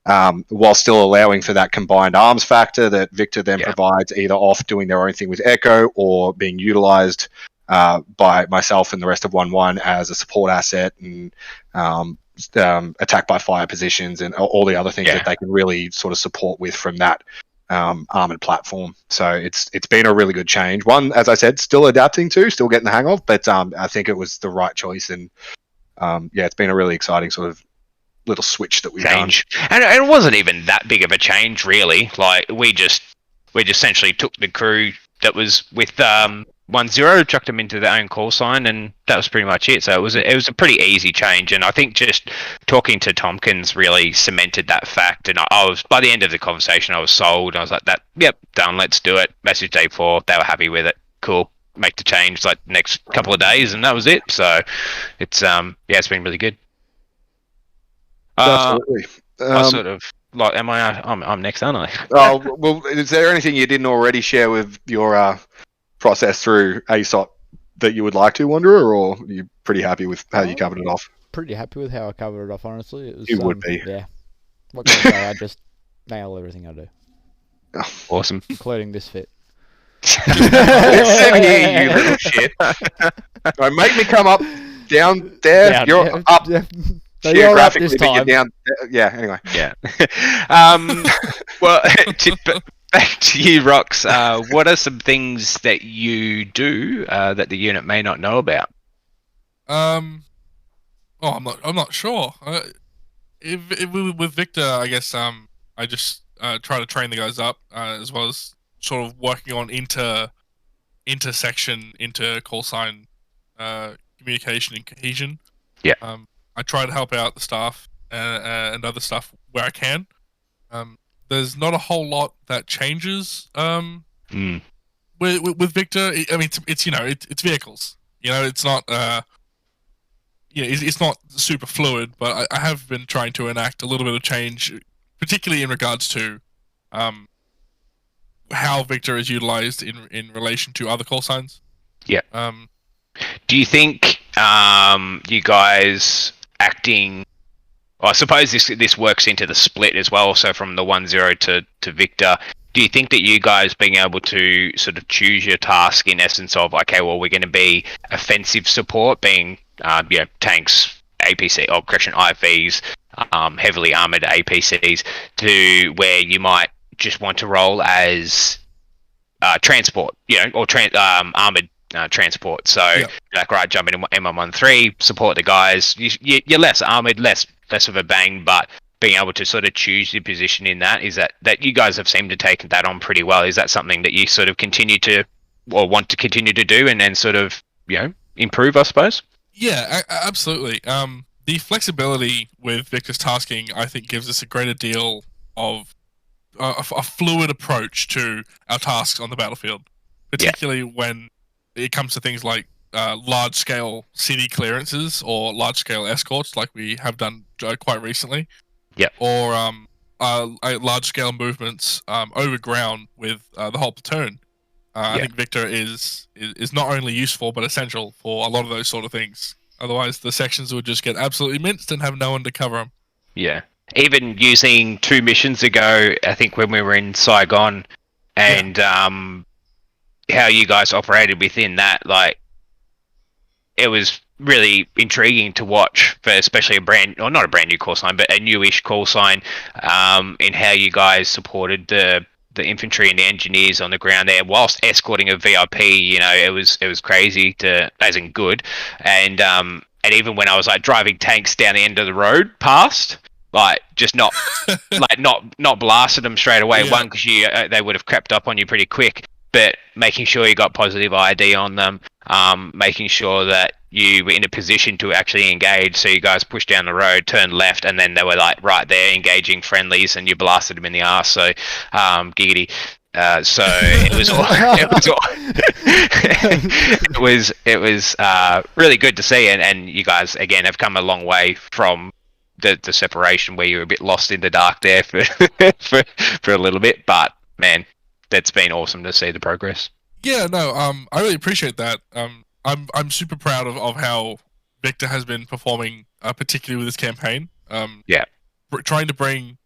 while still allowing for that combined arms factor that Victor then provides, either off doing their own thing with Echo or being utilised by myself and the rest of 1-1 as a support asset, and attack by fire positions and all the other things that they can really sort of support with from that armored platform. So it's been a really good change. One, as I said, still adapting to, still getting the hang of, but I think it was the right choice, and it's been a really exciting sort of little switch that we've done. And it wasn't even that big of a change, really. We just essentially took the crew that was with 1-0, chucked them into their own call sign, and that was pretty much it. So it was a pretty easy change, and I think just talking to Tompkins really cemented that fact. And I was, by the end of the conversation, I was sold. I was like, done, let's do it. Message J4, they were happy with it. Cool, make the change next couple of days, and that was it. So it's it's been really good. Absolutely. I sort of I'm next, aren't I? Oh well, is there anything you didn't already share with your process through ASOT that you would like to, Wanderer, or are you pretty happy with how you covered it off? Pretty happy with how I covered it off, honestly. It was, you would be. Yeah. What can I say? I just nail everything I do. Awesome. Including this fit. Listen here, you little shit. Don't make me come up down there. You're up. So you're up this geographically, but you're time. down. Yeah. Anyway. Yeah. Well, back to you, Rox. What are some things that you do that the unit may not know about? Oh, I'm not sure. With Victor, I guess I just try to train the guys up as well as sort of working on intersection, call sign communication and cohesion. Yeah. I try to help out the staff and other stuff where I can. There's not a whole lot that changes with Victor. I mean, it's it's vehicles. It's not it's not super fluid, but I have been trying to enact a little bit of change, particularly in regards to how Victor is utilized in relation to other call signs. Yeah. Do you think you guys acting? Well, I suppose this works into the split as well. So from the 1-0 to Victor, do you think that you guys being able to sort of choose your task in essence of, okay, well, we're going to be offensive support, being tanks, APC, or correction, IFVs, heavily armored APCs, to where you might just want to roll as transport, or armored transport. So, like, right, jump into M113, support the guys. You're less armored, less of a bang, but being able to sort of choose your position in that, is that you guys have seemed to take that on pretty well. Is that something that you sort of continue to, or want to continue to do, and then sort of, improve, I suppose? Yeah, absolutely. The flexibility with Victor's tasking, I think, gives us a greater deal of a fluid approach to our tasks on the battlefield, particularly when it comes to things like large-scale city clearances or large-scale escorts, like we have done quite recently. Yeah. Or large-scale movements over ground with the whole platoon. I think Victor is not only useful but essential for a lot of those sort of things. Otherwise, the sections would just get absolutely minced and have no one to cover them. Yeah. Even using 2 missions ago, I think when we were in Saigon, and how you guys operated within that, like, it was really intriguing to watch, for especially not a brand new call sign, but a newish call sign, in how you guys supported the infantry and the engineers on the ground there whilst escorting a VIP. It was crazy, as in good. And even when I was like driving tanks down the end of the road past, like, just not not blasted them straight away. Yeah. One, because they would have crept up on you pretty quick, but making sure you got positive ID on them, making sure that you were in a position to actually engage. So you guys pushed down the road, turned left, and then they were like right there engaging friendlies, and you blasted them in the arse. So giggity. So it was it was really good to see, and you guys again have come a long way from the separation where you were a bit lost in the dark there for for a little bit. But man, that's been awesome to see the progress. Yeah, no, I really appreciate that. I'm super proud of how Victor has been performing, particularly with this campaign. Trying to bring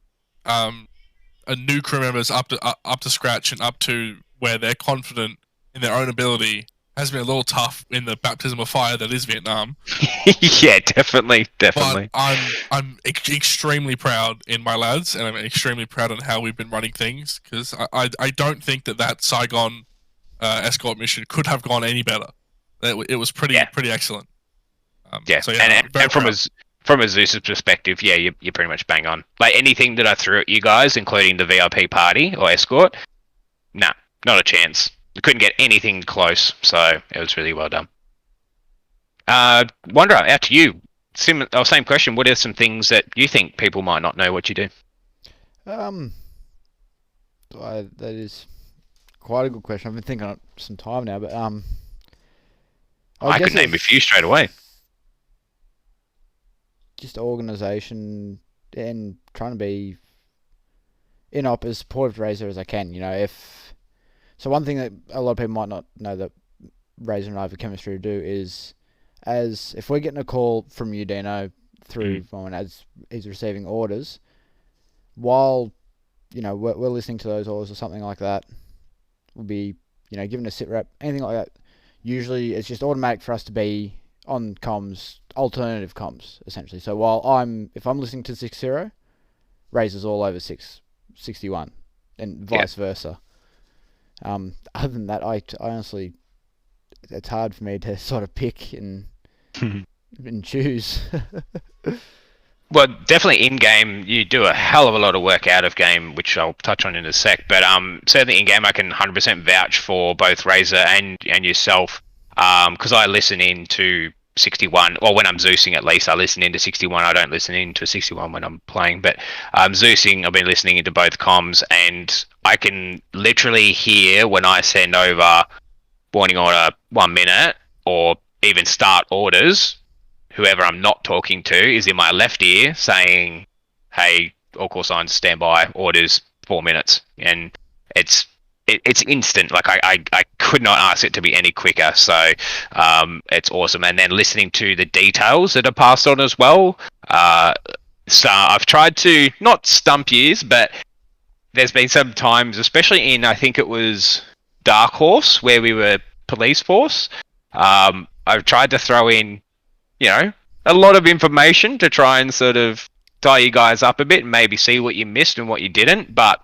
a new crew members up to scratch and up to where they're confident in their own ability has been a little tough in the baptism of fire that is Vietnam. Yeah, definitely. But I'm extremely proud in my lads, and I'm extremely proud on how we've been running things, because I don't think that Saigon escort mission could have gone any better. It was pretty excellent. And from a Zeus's perspective, you're pretty much bang on. Like, anything that I threw at you guys, including the VIP party or escort, nah, not a chance. We couldn't get anything close, so it was really well done. Wanderer, out to you. Same question. What are some things that you think people might not know what you do? That is quite a good question. I've been thinking on it some time now, but I could name a few straight away. Just organisation and trying to be as supportive Razor as I can. So one thing that a lot of people might not know that Razor and I have a chemistry to do is, if we're getting a call from you, Dino, through as he's receiving orders, while we're listening to those orders or something like that, we'll be given a sit rep, anything like that. Usually it's just automatic for us to be on comms, alternative comms, essentially. So if I'm listening to 6.0, Razor's all over 6.61, and vice versa. Other than that, I honestly, it's hard for me to sort of pick and choose. Well, definitely in game, you do a hell of a lot of work out of game, which I'll touch on in a sec. But certainly in game, I can 100% vouch for both Razor and yourself, because I listen in to 61. Well, when I'm Zeusing, at least I listen into 61. I don't listen into 61 when I'm playing, but Zeusing, I've been listening into both comms, and I can literally hear when I send over warning order 1 minute or even start orders. Whoever I'm not talking to is in my left ear saying, "Hey, all call signs, stand by, orders 4 minutes," and it's instant. Like I could not ask it to be any quicker. So it's awesome. And then listening to the details that are passed on as well. So I've tried to not stump years, but there's been some times, especially in I think it was Dark Horse where we were police force. I've tried to throw in, a lot of information to try and sort of tie you guys up a bit and maybe see what you missed and what you didn't, but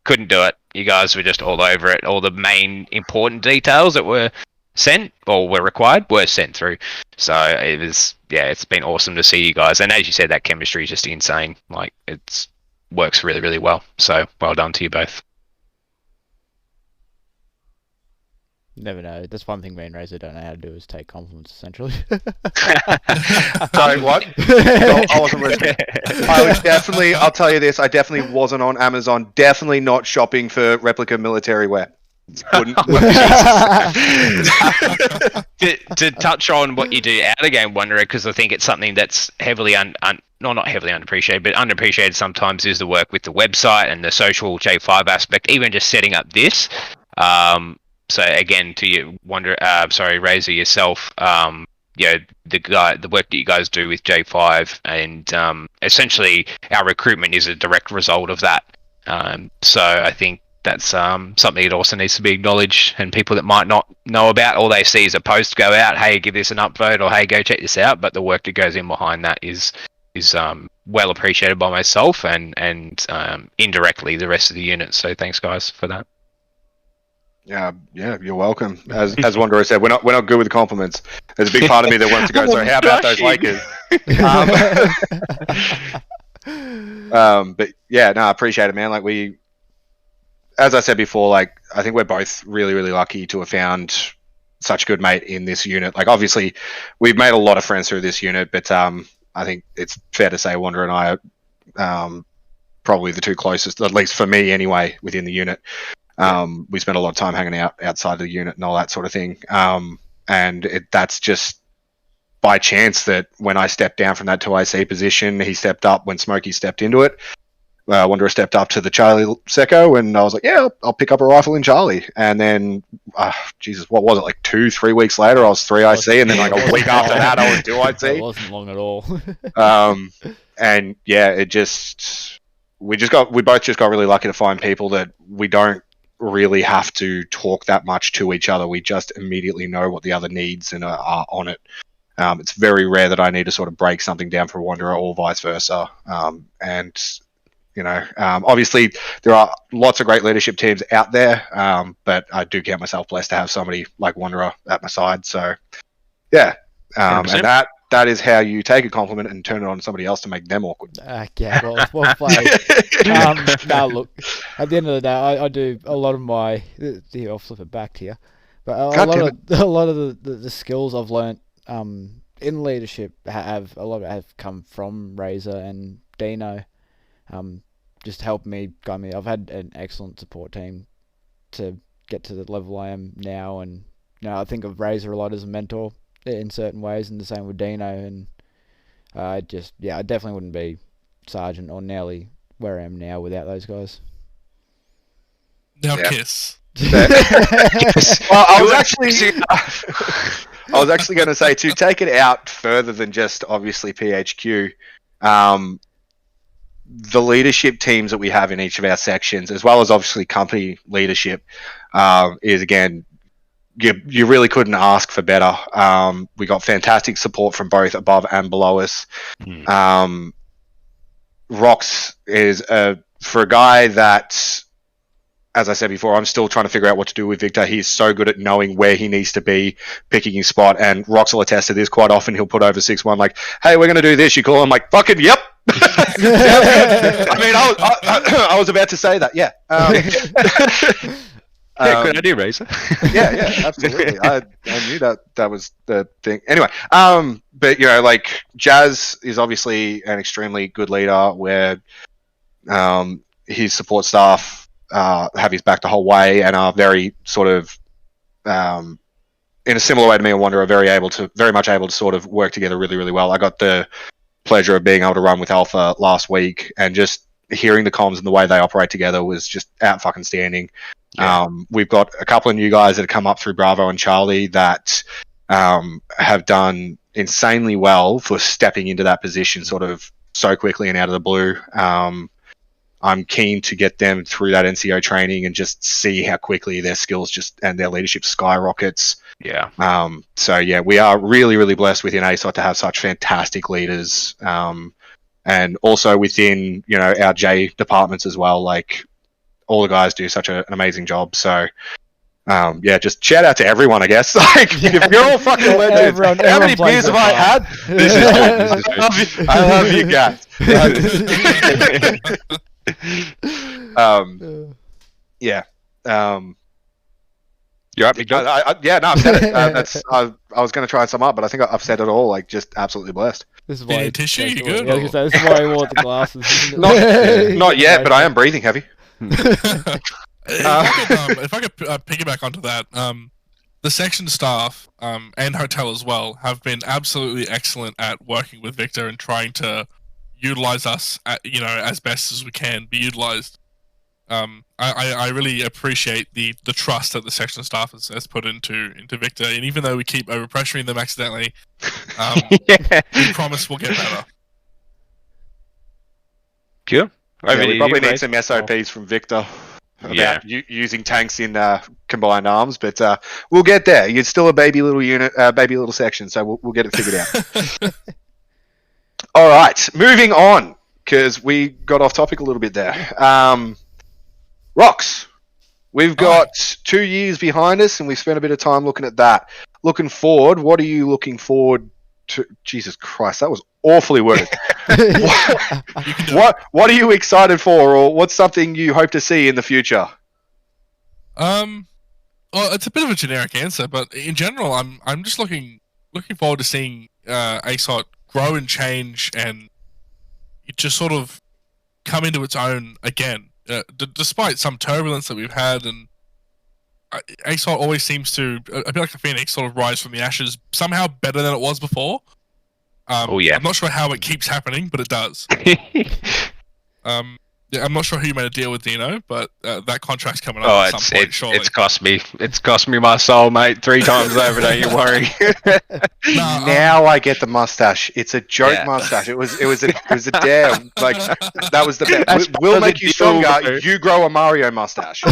couldn't do it. You guys were just all over it. All the main important details that were sent or were required were sent through. So it's been awesome to see you guys. And as you said, that chemistry is just insane. Like, it's works really, really well. So well done to you both. Never know. That's one thing me and Razor don't know how to do is take compliments, essentially. Sorry, what? No, I wasn't listening. I'll tell you this, I definitely wasn't on Amazon, definitely not shopping for replica military wear. To touch on what you do out of game, Wanderer, because I think it's something that's heavily not heavily underappreciated, but underappreciated sometimes is the work with the website and the social J5 aspect, even just setting up this. So again, to you, Razor yourself, the work that you guys do with J5, and essentially our recruitment is a direct result of that. So I think that's something that also needs to be acknowledged, and people that might not know about, all they see is a post go out, hey, give this an upvote, or hey, go check this out. But the work that goes in behind that is well appreciated by myself and indirectly the rest of the unit. So thanks, guys, for that. Yeah, you're welcome. As Wanderer said, we're not good with compliments. There's a big part of me that wants to go, so how about those Lakers? But yeah, no, I appreciate it, man. Like, as I said before, like, I think we're both really, really lucky to have found such a good mate in this unit. Like, obviously, we've made a lot of friends through this unit, but I think it's fair to say Wanderer and I are probably the two closest, at least for me anyway, within the unit. We spent a lot of time hanging out outside of the unit and all that sort of thing. And that's just by chance that when I stepped down from that 2IC position, he stepped up when Smokey stepped into it. Wanderer stepped up to the Charlie Secco, and I was like, yeah, I'll pick up a rifle in Charlie. And then, what was it, like 2-3 weeks later, I was 3IC, and then like a week after that, I was 2IC. It wasn't long at all. And yeah, we both just got really lucky to find people that we don't really have to talk that much to each other. We just immediately know what the other needs and are on it. It's very rare that I need to sort of break something down for Wanderer or vice versa. Obviously there are lots of great leadership teams out there, but I do count myself blessed to have somebody like Wanderer at my side. So yeah, and that is how you take a compliment and turn it on somebody else to make them awkward. Yeah, well played. Look, at the end of the day, I do a lot of my. Here, I'll flip it back here. But a lot of the skills I've learnt in leadership have come from Razor and Dino. Just helped me, guide me. I've had an excellent support team to get to the level I am now, and I think of Razor a lot as a mentor in certain ways, and the same with Dino. And I definitely wouldn't be Sergeant or Nelly where I am now without those guys. Now kiss. Well, I was actually going to say, to take it out further than just obviously PHQ, the leadership teams that we have in each of our sections, as well as obviously company leadership, is again you really couldn't ask for better. We got fantastic support from both above and below us. Rox is for a guy that, as I said before, I'm still trying to figure out what to do with Victor. He's so good at knowing where he needs to be, picking his spot, and Rox will attest to this quite often. He'll put over 6-1 like, hey, we're going to do this. You call him like, fucking yep. I mean, I was about to say that, yeah. Good idea, Razor. yeah, absolutely. I knew that was the thing. Anyway, but you know, like Jazz is obviously an extremely good leader where his support staff have his back the whole way and are very sort of in a similar way to me and Wonder are very much able to sort of work together really, really well. I got the pleasure of being able to run with Alpha last week, and just hearing the comms and the way they operate together was just out fucking standing. Yeah. We've got a couple of new guys that have come up through Bravo and Charlie that have done insanely well for stepping into that position sort of so quickly and out of the blue. I'm keen to get them through that NCO training and just see how quickly their skills and their leadership skyrockets. Yeah. So yeah, we are really, really blessed within ASOT to have such fantastic leaders. And also within, you know, our J departments as well. Like, all the guys do such an amazing job. So yeah, just shout out to everyone, I guess. Like, if you're all fucking legends, how many beers have I had? This is true. I love you guys. Yeah. You're up, Big Dog? Yeah, no, I've said it. I was going to try and sum up, but I think I've said it all. Like, just absolutely blessed. This is why tissue, you good? Yeah, this is why I wore the glasses. Not yet, but I am breathing heavy. If I could piggyback onto that, the section staff and hotel as well have been absolutely excellent at working with Victor and trying to utilize us, as best as we can be utilized. I really appreciate the trust that the section staff has put into Victor, and even though we keep overpressuring them accidentally, we promise we'll get better. Cool. Yeah, we probably need some SOPs from Victor about using tanks in combined arms, but we'll get there. You're still a baby little unit, baby little section, so we'll get it figured out. All right, moving on, because we got off topic a little bit there. Rox, we've got 2 years behind us, and we've spent a bit of time looking at that. Looking forward, what are you looking forward to? Jesus Christ, that was awfully worded. What are you excited for, or what's something you hope to see in the future? Well, it's a bit of a generic answer, but in general, I'm just looking forward to seeing ASOT grow and change, and it just sort of come into its own again. Despite some turbulence that we've had, and ASOT always seems to, a bit like the Phoenix, sort of rise from the ashes somehow better than it was before. I'm not sure how it keeps happening, but it does. I'm not sure who you made a deal with, Dino, but that contract's coming up at some point, surely. It's cost me my soul, mate, 3 times over, don't you worry. Now I get the mustache. It's a joke mustache. It was a dare. Like, that was the best. We'll make you stronger. You grow a Mario mustache.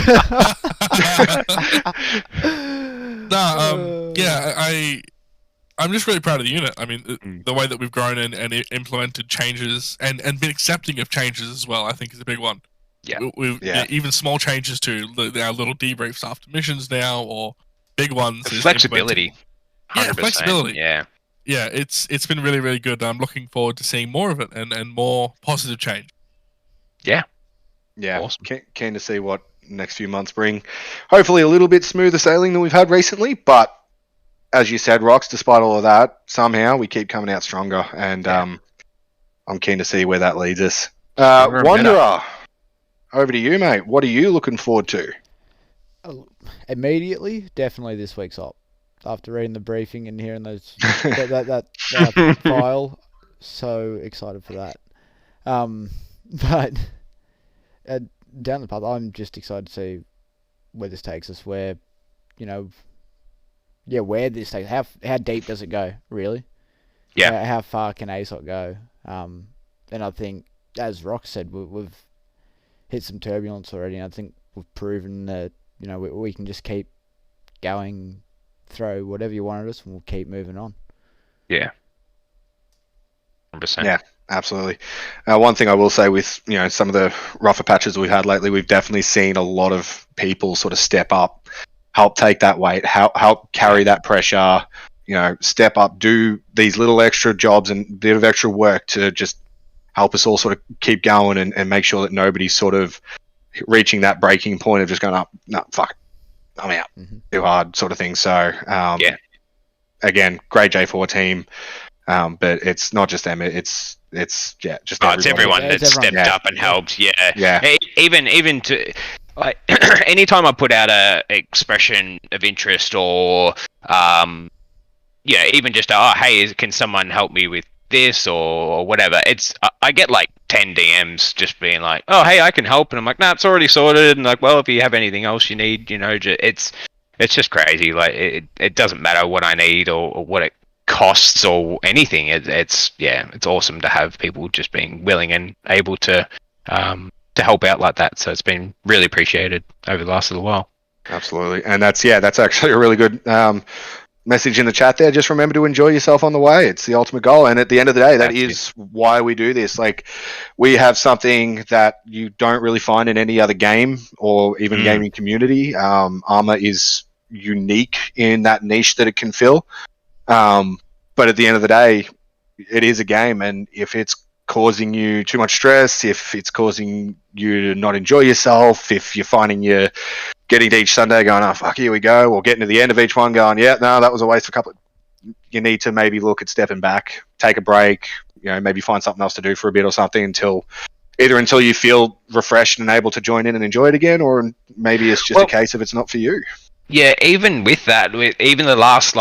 I'm just really proud of the unit. I mean, the way that we've grown and implemented changes and been accepting of changes as well, I think is a big one. Yeah. Even small changes to our little debriefs after missions now, or big ones. Flexibility. 100%. Yeah, flexibility. Yeah. Yeah, it's been really, really good. I'm looking forward to seeing more of it and more positive change. Yeah. Yeah. Awesome. Keen to see what next few months bring. Hopefully a little bit smoother sailing than we've had recently, but as you said, Rox, despite all of that, somehow we keep coming out stronger, and I'm keen to see where that leads us. Wanderer, over to you, mate. What are you looking forward to? Immediately, definitely this week's op. After reading the briefing and hearing that file, so excited for that. But down the path, I'm just excited to see where this takes us. Where this takes. How deep does it go, really? Yeah. How far can ASOT go? And I think, as Rox said, we've hit some turbulence already, and I think we've proven that we can just keep going throw whatever you want at us, and we'll keep moving on. Yeah. 100%. Yeah, absolutely. One thing I will say with some of the rougher patches we've had lately, we've definitely seen a lot of people sort of step up, help take that weight, help carry that pressure. Step up, do these little extra jobs and a bit of extra work to just help us all sort of keep going and make sure that nobody's sort of reaching that breaking point of just going, no, fuck it, I'm out, too hard sort of thing. So, again, great J4 team. But it's not just them. It's just everybody. It's everyone that stepped up and helped. Yeah. Even to like anytime I put out a expression of interest or even just hey, can someone help me with this or whatever? I get like 10 DMs just being like, oh hey, I can help, and I'm like, nah, it's already sorted. And like, well, if you have anything else you need, it's just crazy. Like it doesn't matter what I need or what it costs or anything. It's awesome to have people just being willing and able to help out like that. So it's been really appreciated over the last little while. Absolutely. And that's actually a really good message in the chat there. Just remember to enjoy yourself on the way. It's the ultimate goal, and at the end of the day, that is why we do this. Like, we have something that you don't really find in any other game or even gaming community. ARMA is unique in that niche that it can fill. But at the end of the day, it is a game, and if it's causing you too much stress, if it's causing you to not enjoy yourself, if you're finding you're getting to each Sunday going, oh, fuck, here we go, or getting to the end of each one going, yeah, no, that was a waste of a couple. You need to maybe look at stepping back, take a break, maybe find something else to do for a bit or something until you feel refreshed and able to join in and enjoy it again, or maybe it's just a case of it's not for you. Yeah, even with that, even the last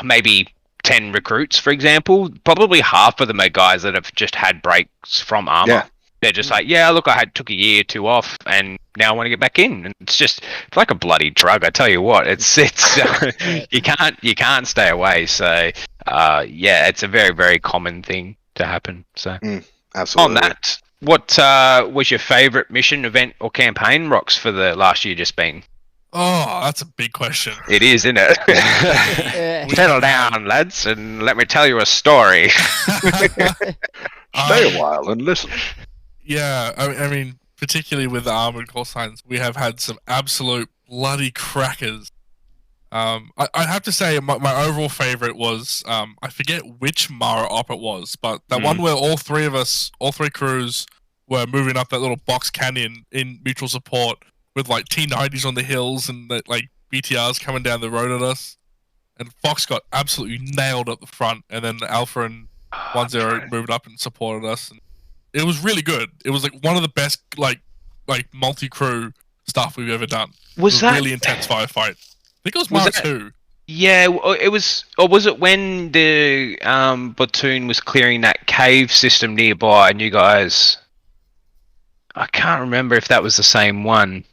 maybe 10 recruits, for example, probably half of them are guys that have just had breaks from ARMA. Yeah. They're just like, yeah, look, took a year or two off, and now I want to get back in. And it's like a bloody drug. I tell you what, it's you can't stay away. So it's a very, very common thing to happen. So absolutely. On that, what was your favourite mission, event, or campaign, Rox, for the last year just been? Oh, that's a big question. It is, isn't it? Settle down, lads, and let me tell you a story. Stay a while and listen. Yeah, I mean, particularly with the armored call signs, we have had some absolute bloody crackers. I'd have to say my overall favorite was, I forget which Mara op it was, but that one where all three crews were moving up that little box canyon in mutual support with like T90s on the hills and like BTRs coming down the road at us. And Fox got absolutely nailed at the front, and then Alpha and 1-0 moved up and supported us. And it was really good. It was like one of the best like multi-crew stuff we've ever done. Was that a really intense firefight? I think it was Mara 2. Yeah, it was. Or was it when the platoon was clearing that cave system nearby and you guys? I can't remember if that was the same one.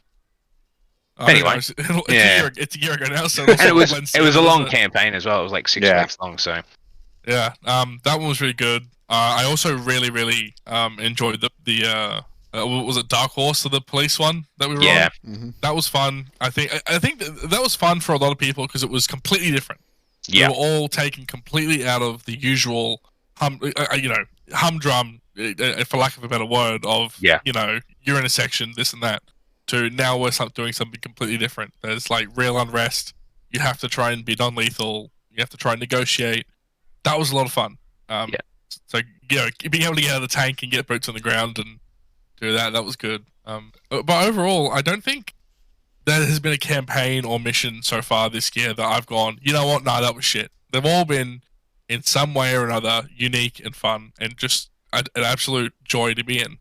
Anyway, it's a year ago now. So and it was a long campaign as well. It was like 6 weeks long. So yeah, that one was really good. I also really, really enjoyed the was it Dark Horse, or the police one that we were on? Mm-hmm. That was fun. I think that was fun for a lot of people because it was completely different. Yeah, we were all taken completely out of the usual humdrum, for lack of a better word, of you're in a section, this and that. To now we're doing something completely different. There's like real unrest. You have to try and be non-lethal. You have to try and negotiate. That was a lot of fun. So being able to get out of the tank and get boots on the ground and do that was good. But overall, I don't think there has been a campaign or mission so far this year that I've gone, you know what? Nah, that was shit. They've all been in some way or another unique and fun, and just an absolute joy to be in.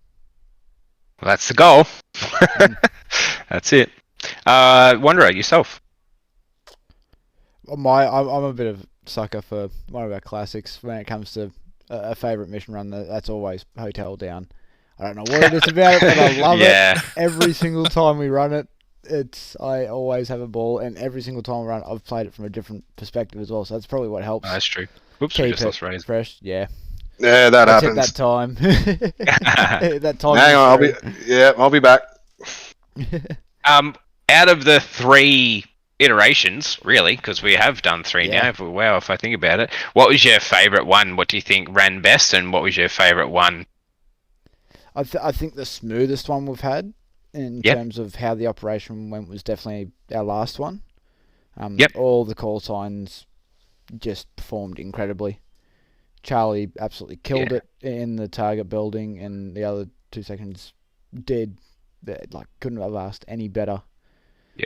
Well, that's the goal. That's it. Wanderer, yourself. I'm a bit of a sucker for one of our classics when it comes to a favourite mission run. That's always Hotel Down. I don't know what it is about it, but I love it. Every single time we run it, I always have a ball, and every single time we run it, I've played it from a different perspective as well. So that's probably what helps. That's true. Whoops, keep it fresh. Yeah. Yeah, that happens. That time. That time. Hang on, I'll be back. Out of the 3 iterations, really, because we have done 3 now. Wow, if I think about it. What was your favourite one? What do you think ran best, and what was your favourite one? I think the smoothest one we've had in terms of how the operation went was definitely our last one. All the call signs just performed incredibly. Charlie absolutely killed it in the target building, and the other 2 seconds did. Like, couldn't have asked any better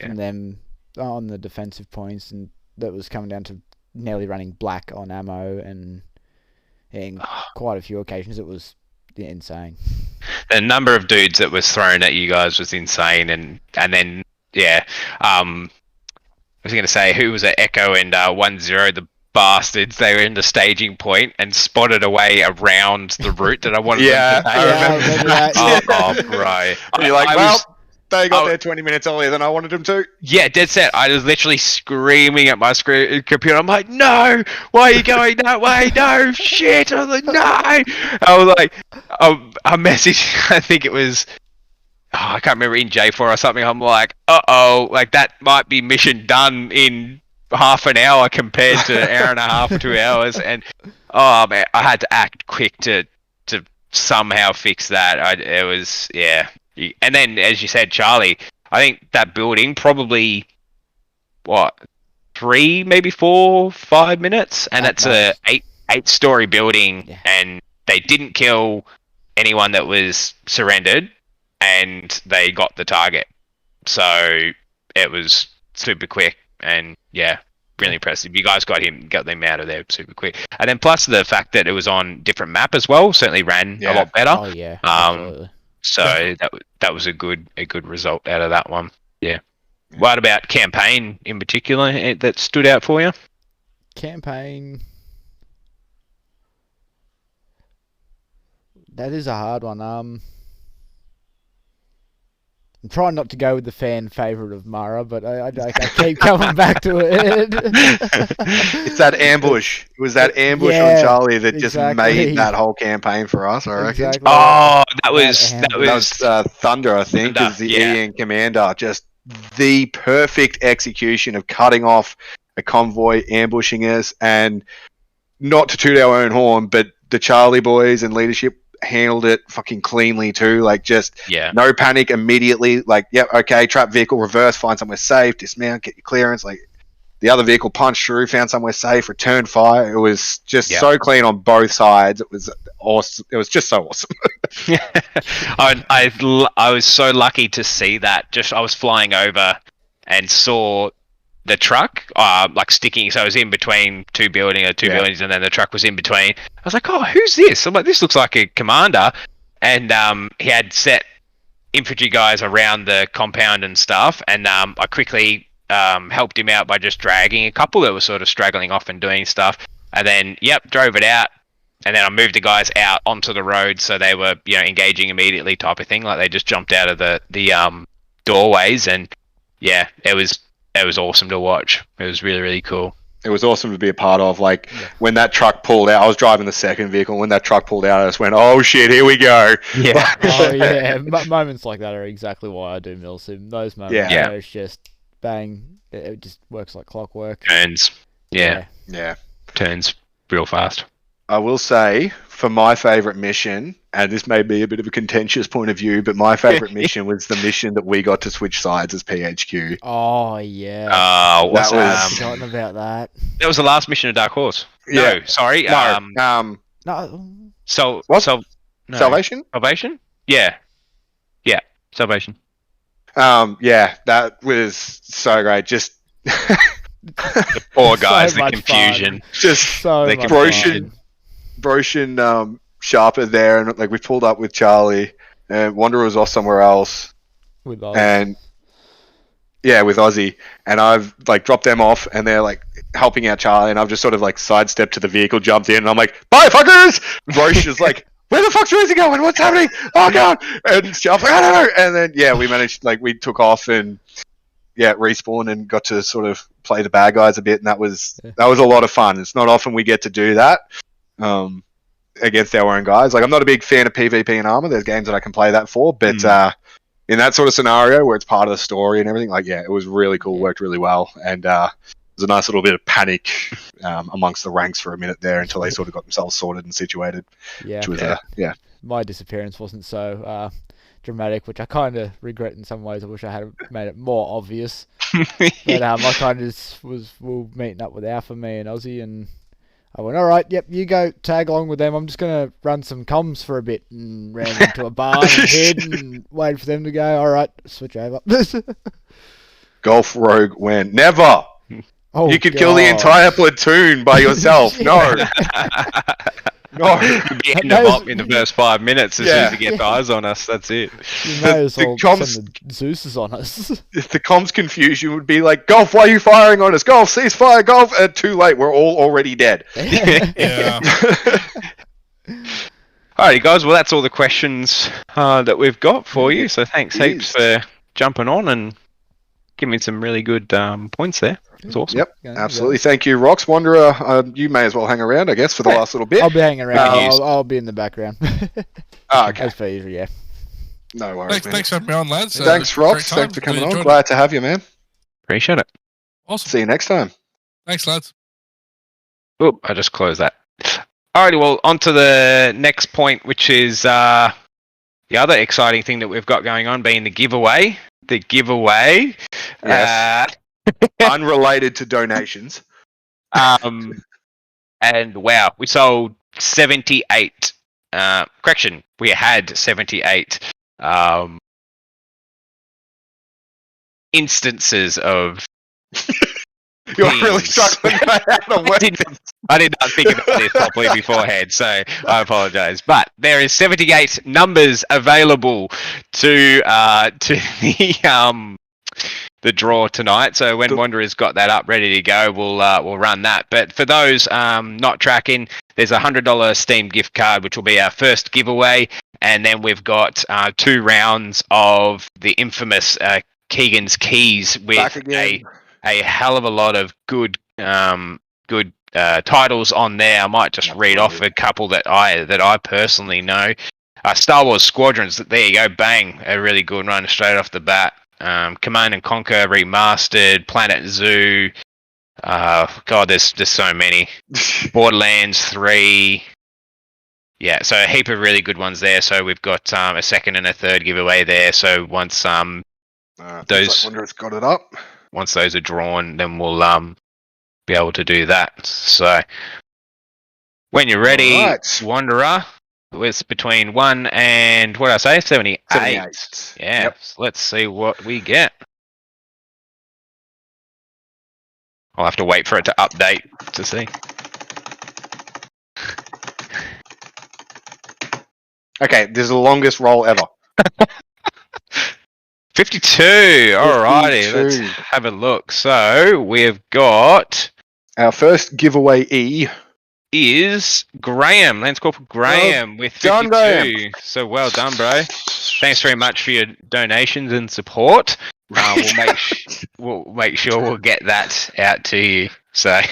from them on the defensive points, and that was coming down to nearly running black on ammo, and in quite a few occasions it was insane. The number of dudes that was thrown at you guys was insane, and then I was going to say, who was it? Echo and 1-0, the bastards. They were in the staging point and spotted away around the route that I wanted them to take. I remember that. Oh, bro. And you're like, they got there 20 minutes earlier than I wanted them to. Yeah, dead set. I was literally screaming at my computer. I'm like, no, why are you going that way? No, shit. I was like, no. I was like, a message, I think it was, I can't remember, in J4 or something. I'm like, like that might be mission done in half an hour compared to an hour and a half, 2 hours. And, oh, man, I had to act quick to somehow fix that. It was, And then, as you said, Charlie, I think that building probably, 3, maybe 4, 5 minutes, and it's a 8-story building, and they didn't kill anyone that was surrendered, and they got the target. So it was super quick, and really impressive. You guys got them out of there super quick, and then plus the fact that it was on different map as well certainly ran a lot better. Oh yeah, absolutely. So that was a good result out of that one. Yeah. What about campaign in particular that stood out for you? Campaign. That is a hard one. I'm trying not to go with the fan favourite of Mara, but I keep coming back to it. It's that ambush. It was that ambush on Charlie that just made that whole campaign for us, I reckon. Exactly. Oh, that was Thunder, I think, is the Ian commander. Just the perfect execution of cutting off a convoy, ambushing us, and not to toot our own horn, but the Charlie boys and leadership handled it fucking cleanly too. Like, just no panic immediately. Like, okay, trap vehicle, reverse, find somewhere safe, dismount, get your clearance. Like, the other vehicle punched through, found somewhere safe, returned fire. It was just so clean on both sides. It was awesome. It was just so awesome. I was so lucky to see that. I was flying over and saw the truck sticking, so it was in between two buildings, and then the truck was in between. I was like, oh, who's this? I'm like, this looks like a commander. And he had set infantry guys around the compound and stuff, and I quickly helped him out by just dragging a couple that were sort of straggling off and doing stuff, and then drove it out, and then I moved the guys out onto the road so they were engaging immediately, type of thing. Like, they just jumped out of the doorways, and it was awesome to watch. It was really, really cool. It was awesome to be a part of. Like, when that truck pulled out, I was driving the second vehicle. When that truck pulled out, I just went, oh shit, here we go. Yeah. Oh yeah. Moments like that are exactly why I do Milsim. Those moments where it's just bang, it just works like clockwork. Turns. Yeah. Turns real fast. I will say, for my favourite mission, and this may be a bit of a contentious point of view, but my favourite mission was the mission that we got to switch sides as PHQ. Oh, yeah. I've forgotten about that. That was the last mission of Dark Horse. Yeah. No, sorry. No. Salvation? Salvation? Yeah. Yeah, Salvation. That was so great. Just the poor guys, the confusion. Fun. Just so the confusion. Broshan Sharper there, and like we pulled up with Charlie, and Wanderer was off somewhere else with Ozzy. And with Ozzy, and I've like dropped them off, and they're like helping out Charlie, and I've just sort of like sidestepped to the vehicle, jumped in, and I'm like, bye fuckers. Brosh is like, where the fuck's Rosie going? What's happening? Oh god! And Sharper's like, I don't know. And then we managed, like, we took off and respawn and got to sort of play the bad guys a bit, and that was a lot of fun. It's not often we get to do that against our own guys. Like, I'm not a big fan of PvP and ARMA. There's games that I can play that for, but in that sort of scenario where it's part of the story and everything, like, yeah, it was really cool, worked really well, and there's a nice little bit of panic amongst the ranks for a minute there until they sort of got themselves sorted and situated. Yeah. Which was, My disappearance wasn't so dramatic, which I kind of regret in some ways. I wish I had made it more obvious. But I kind of just we were meeting up with Alpha, me and Ozzy, and I went, all right, yep, you go tag along with them. I'm just going to run some comms for a bit, and ran into a bar and hid and waited for them to go, all right, switch over. Golf Rogue went, never! Oh, you could kill the entire platoon by yourself. No. No. You'd be hitting them up in the first 5 minutes as soon as he gets eyes on us. That's it. You may as well send the Zeus on us. If the comms confusion would be like, Golf, why are you firing on us? Golf, cease fire, Golf. Too late. We're all already dead. Yeah. Alrighty, guys. Well, that's all the questions that we've got for you. So thanks heaps for jumping on and giving me some really good points there. It's awesome. Yep, absolutely. Thank you, Rox. Wanderer, you may as well hang around, I guess, for the last little bit. I'll be hanging around. I'll be in the background. Okay. As per usual, yeah. No worries, man. Thanks for having me on, lads. Thanks, Rox. Thanks for coming on. Glad to have you, man. Appreciate it. Awesome. See you next time. Thanks, lads. Oh, I just closed that. Alrighty, well, on to the next point, which is the other exciting thing that we've got going on, being the giveaway. The giveaway. Yes. Unrelated to donations. And wow, we sold 78. Correction, we had 78 instances of. You're really struggling how to work this. I did not think about this properly beforehand, so I apologise. But there is 78 numbers available to the draw tonight. So when Wanderer's got that up ready to go, we'll run that. But for those not tracking, there's a $100 Steam gift card, which will be our first giveaway, and then we've got 2 rounds of the infamous Keegan's Keys with a hell of a lot of good titles on there. I might just read off a couple that I personally know. Star Wars Squadrons. There you go, bang, a really good one straight off the bat. Command and Conquer Remastered, Planet Zoo. God, there's so many. Borderlands 3. Yeah, so a heap of really good ones there. So we've got a second and a third giveaway there. So once those Wanderer's got it up. Once those are drawn, then we'll be able to do that. So when you're ready, Wanderer, it's between 1 and what did I say? 78. 78. Yeah. Yep. So let's see what we get. I'll have to wait for it to update to see. Okay, this is the longest roll ever. 52. Alrighty, let's have a look. So we've got our first giveaway is Graham, Lance Corporal Graham, with 52. Graham. So well done, bro. Thanks very much for your donations and support. We'll make sure we'll get that out to you. So,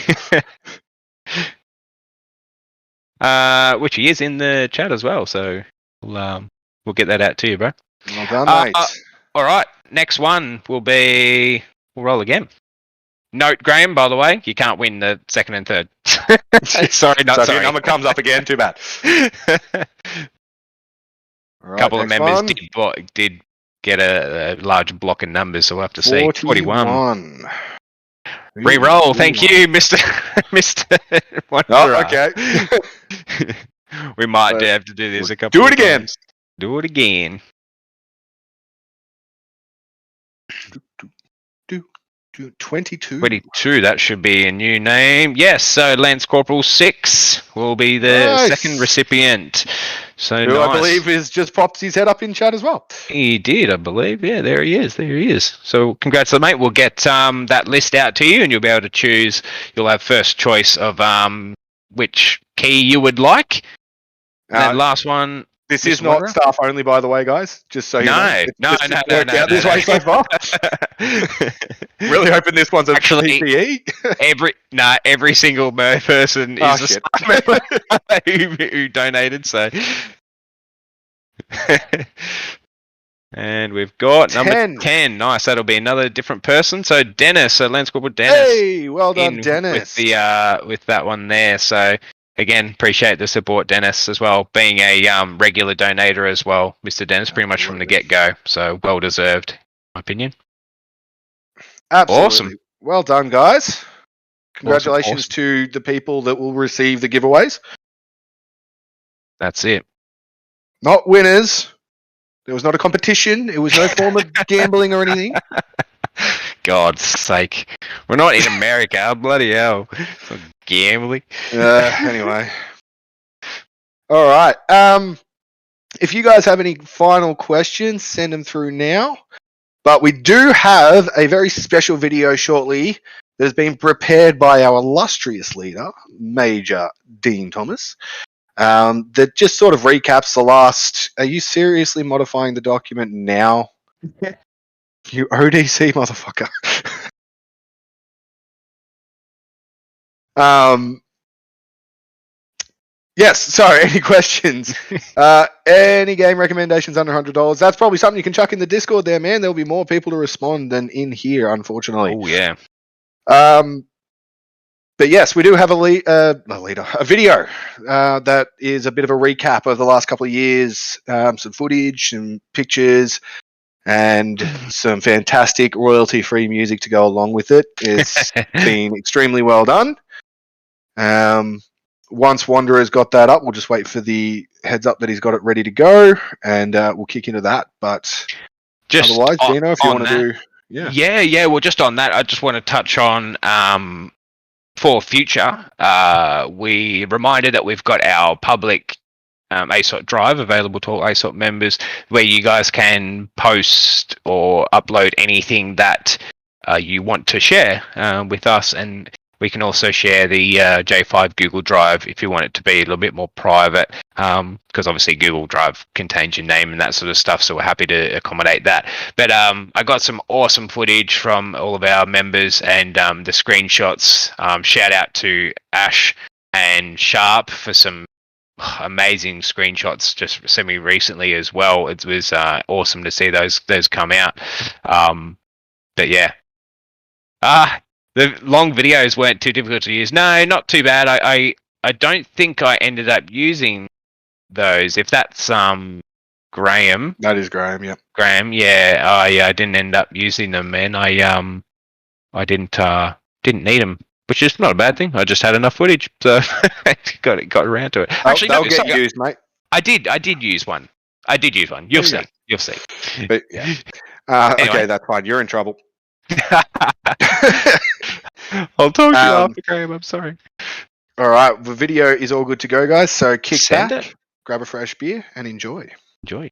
which he is in the chat as well. So we'll get that out to you, bro. Well done, mate. All right, next one will be. We'll roll again. Note, Graham, by the way, you can't win the second and third. Sorry, not so sorry. If your number comes up again, too bad. A couple of members did get a large block of numbers, so we'll have to see. 41. Re-roll, thank you, Mr. Wanderer. Oh, okay. We might have to do this a couple of times. Do it again. 22. 22, that should be a new name. Yes, so Lance Corporal 6 will be the second recipient. So who I believe is just pops his head up in chat as well. He did, I believe. Yeah, there he is. So congrats, mate. We'll get that list out to you, and you'll be able to choose. You'll have first choice of which key you would like. And then last one. This is not staff only, by the way, guys. Just so you know. No. This way so far. Really hoping this one's a PPE. Every single person is a staff member who donated. So And we've got number 10. 10. Nice. That'll be another different person. So Dennis, so Lance Corporal Dennis. Hey, well done, in Dennis. with that one there. So again, appreciate the support, Dennis, as well. Being a regular donator as well, Mr. Dennis, pretty much from the get-go. So well deserved, in my opinion. Absolutely. Awesome. Well done, guys. Congratulations Awesome. to the people that will receive the giveaways. That's it. Not winners. There was not a competition. It was no form of gambling or anything. God's sake. We're not in America. Bloody hell. It's not gambling. Anyway. All right. If you guys have any final questions, send them through now. But we do have a very special video shortly that has been prepared by our illustrious leader, Major Dean Thomas, that just sort of recaps the last... Are you seriously modifying the document now? You ODC motherfucker. Yes, sorry, any questions? Any game recommendations under $100? That's probably something you can chuck in the Discord there, man. There'll be more people to respond than in here, unfortunately. Oh, yeah. But yes, we do have a video that is a bit of a recap of the last couple of years, some footage, some pictures, and some fantastic royalty-free music to go along with it. It's been extremely well done. Once Wanderer's got that up, we'll just wait for the heads up that he's got it ready to go, and we'll kick into that. But Just otherwise, Dino, if you want to do... Yeah. Well, just on that, I just want to touch on for future. We reminded that we've got our public ASOT drive available to all ASOT members, where you guys can post or upload anything that you want to share with us, and we can also share the J5 Google Drive if you want it to be a little bit more private, because obviously Google Drive contains your name and that sort of stuff, so we're happy to accommodate that. But I got some awesome footage from all of our members and the screenshots. Shout out to Ash and Sharp for some amazing screenshots just semi-recently as well. It was awesome to see those come out. But yeah. The long videos weren't too difficult to use. No, not too bad. I don't think I ended up using those. If that's Graham. That is Graham, yeah. Graham, yeah. I didn't end up using them, man. I didn't need them, which is not a bad thing. I just had enough footage, so got around to it. Actually, they'll get used, mate. I did use one. You'll see. You'll see. But, yeah. Anyway. Okay, that's fine. You're in trouble. I'll talk to you after, Graham. I'm sorry. All right, the video is all good to go, guys. So kick Send back, it. grab a fresh beer, and enjoy. Enjoy.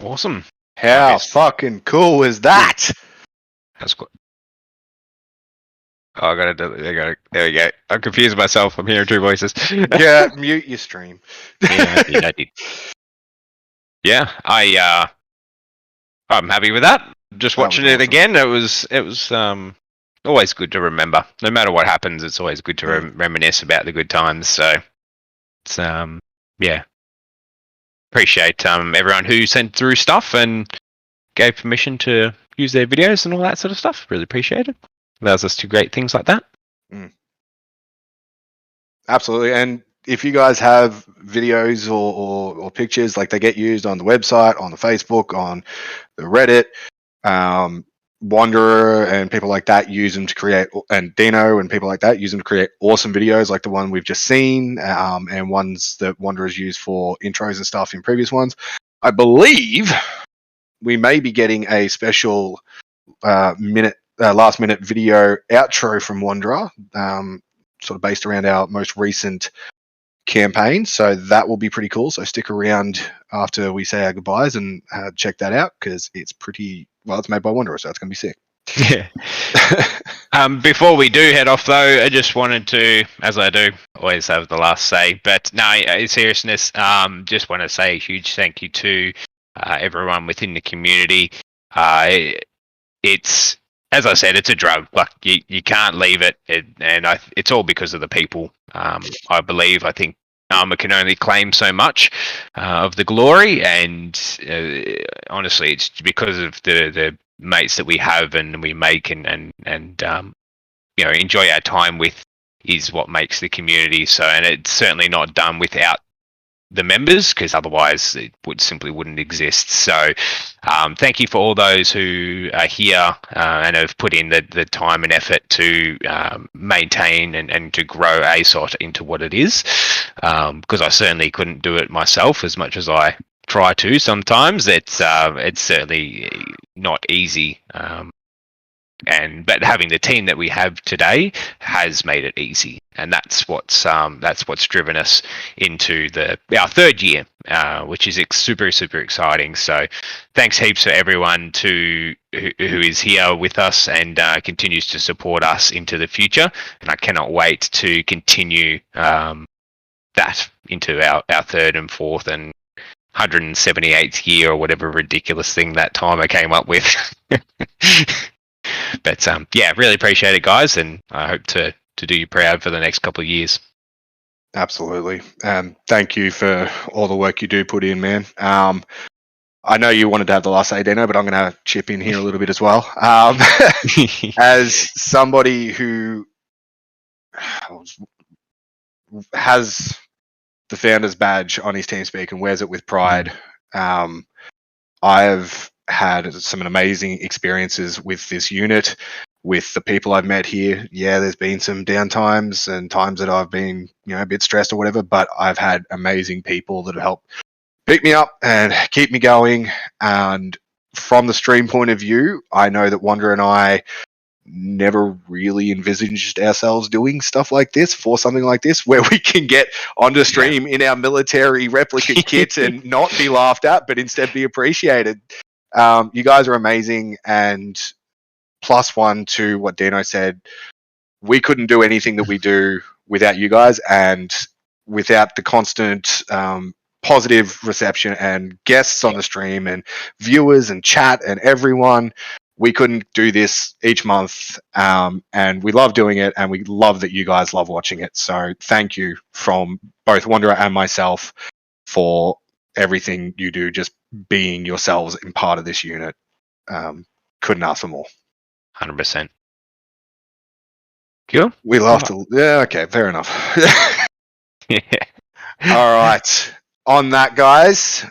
Awesome. How Nice. fucking cool is that? That's good. Oh, I gotta do it. There we go. I'm confused myself. I'm hearing two voices. Yeah, mute your stream. Yeah, I did. Yeah, I'm happy with that. Just That was watching it awesome. again, it was always good to remember. No matter what happens, it's always good to reminisce about the good times. So it's yeah, appreciate everyone who sent through stuff and gave permission to use their videos and all that sort of stuff. Really appreciate it. Allows us to great things like that. Absolutely. And if you guys have videos or pictures, like they get used on the website, on the Facebook, on the Reddit, Wanderer and people like that use them to create, and Dino and people like that use them to create awesome videos like the one we've just seen, and ones that Wanderers use for intros and stuff in previous ones. I believe we may be getting a special last minute video outro from Wanderer, sort of based around our most recent campaign. So that will be pretty cool. So stick around after we say our goodbyes and check that out, because it's pretty, well, it's made by Wanderer, so it's going to be sick. Yeah. Before we do head off, though, I just wanted to, as I do, always have the last say. But no, in seriousness, just want to say a huge thank you to everyone within the community. It's, as I said, it's a drug. Like you can't leave it, it's all because of the people. I believe. I think ARMA can only claim so much of the glory, and honestly, it's because of the mates that we have and we make and enjoy our time with is what makes the community. So, and it's certainly not done without the members, because otherwise it wouldn't exist. So thank you for all those who are here and have put in the time and effort to maintain and to grow ASOT into what it is, because I certainly couldn't do it myself as much as I try to sometimes. It's certainly not easy, but having the team that we have today has made it easy, and that's what's driven us into our third year, which is super exciting. So thanks heaps for everyone who is here with us and continues to support us into the future, and I cannot wait to continue that into our third and fourth and 178th year or whatever ridiculous thing that time I came up with. But yeah, really appreciate it, guys, and I hope to do you proud for the next couple of years. Absolutely. Thank you for all the work you do put in, man. I know you wanted to have the last say, Dino, but I'm going to chip in here a little bit as well. As somebody who has the founder's badge on his TeamSpeak and wears it with pride, I've had some amazing experiences with this unit, with the people I've met here. Yeah, there's been some downtimes and times that I've been, a bit stressed or whatever, but I've had amazing people that have helped pick me up and keep me going. And from the stream point of view, I know that Wanderer and I never really envisaged ourselves doing stuff like this, for something like this, where we can get onto stream in our military replica kit and not be laughed at, but instead be appreciated. You guys are amazing, and +1 to what Dino said, we couldn't do anything that we do without you guys, and without the constant positive reception and guests on the stream and viewers and chat and everyone. We couldn't do this each month, and we love doing it, and we love that you guys love watching it. So thank you from both Wanderer and myself for everything you do, just being yourselves in part of this unit. Couldn't ask for more. 100%. Cool. We love to. Yeah, okay, fair enough. Yeah. All right. On that, guys,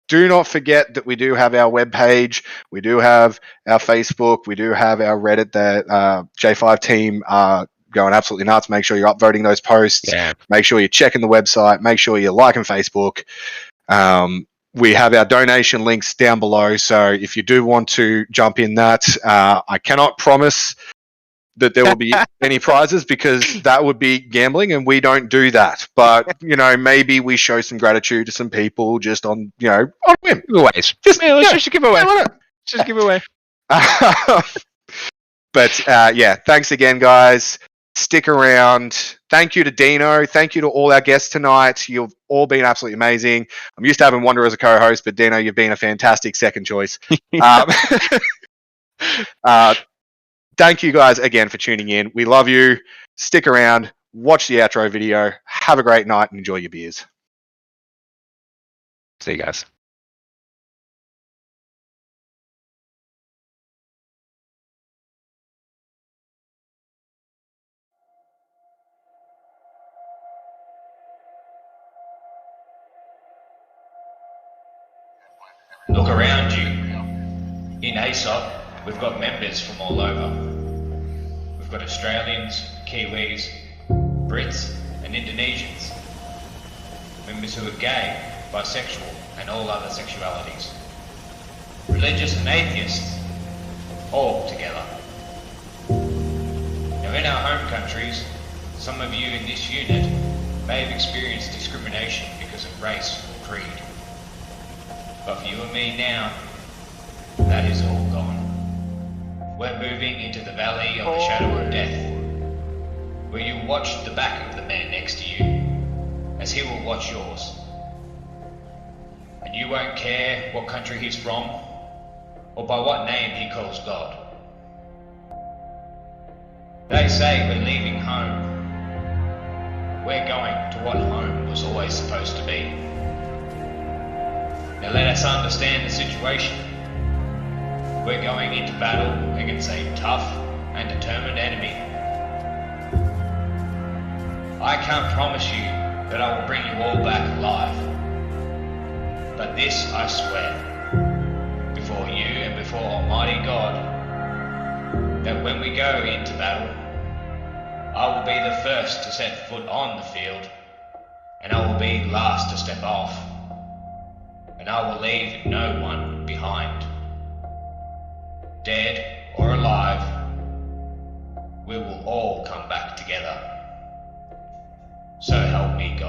do not forget that we do have our webpage, we do have our Facebook, we do have our Reddit. The J5 team are going absolutely nuts. Make sure you're upvoting those posts. Yeah. Make sure you're checking the website. Make sure you're liking Facebook. We have our donation links down below, so if you do want to jump in that, I cannot promise that there will be any prizes because that would be gambling and we don't do that. But, maybe we show some gratitude to some people just on, on a whim. Giveaways. Just, Let's just give away. yeah, why not? Just give away. But thanks again, guys. Stick around. Thank you to Dino. Thank you to all our guests tonight. You've all been absolutely amazing. I'm used to having Wonder as a co-host, but Dino, you've been a fantastic second choice. Thank you guys again for tuning in. We love you. Stick around. Watch the outro video. Have a great night and enjoy your beers. See you guys. Look around you. In ASOT, we've got members from all over. We've got Australians, Kiwis, Brits and Indonesians. Members who are gay, bisexual and all other sexualities. Religious and atheists, all together. Now in our home countries, some of you in this unit may have experienced discrimination because of race or creed. But for you and me now, that is all gone. We're moving into the valley of the shadow of death, where you watch the back of the man next to you, as he will watch yours. And you won't care what country he's from, or by what name he calls God. They say we're leaving home. We're going to what home was always supposed to be. Now let us understand the situation. We're going into battle against a tough and determined enemy. I can't promise you that I will bring you all back alive. But this I swear, before you and before Almighty God, that when we go into battle, I will be the first to set foot on the field, and I will be last to step off. And I will leave no one behind. Dead or alive, we will all come back together. So help me God.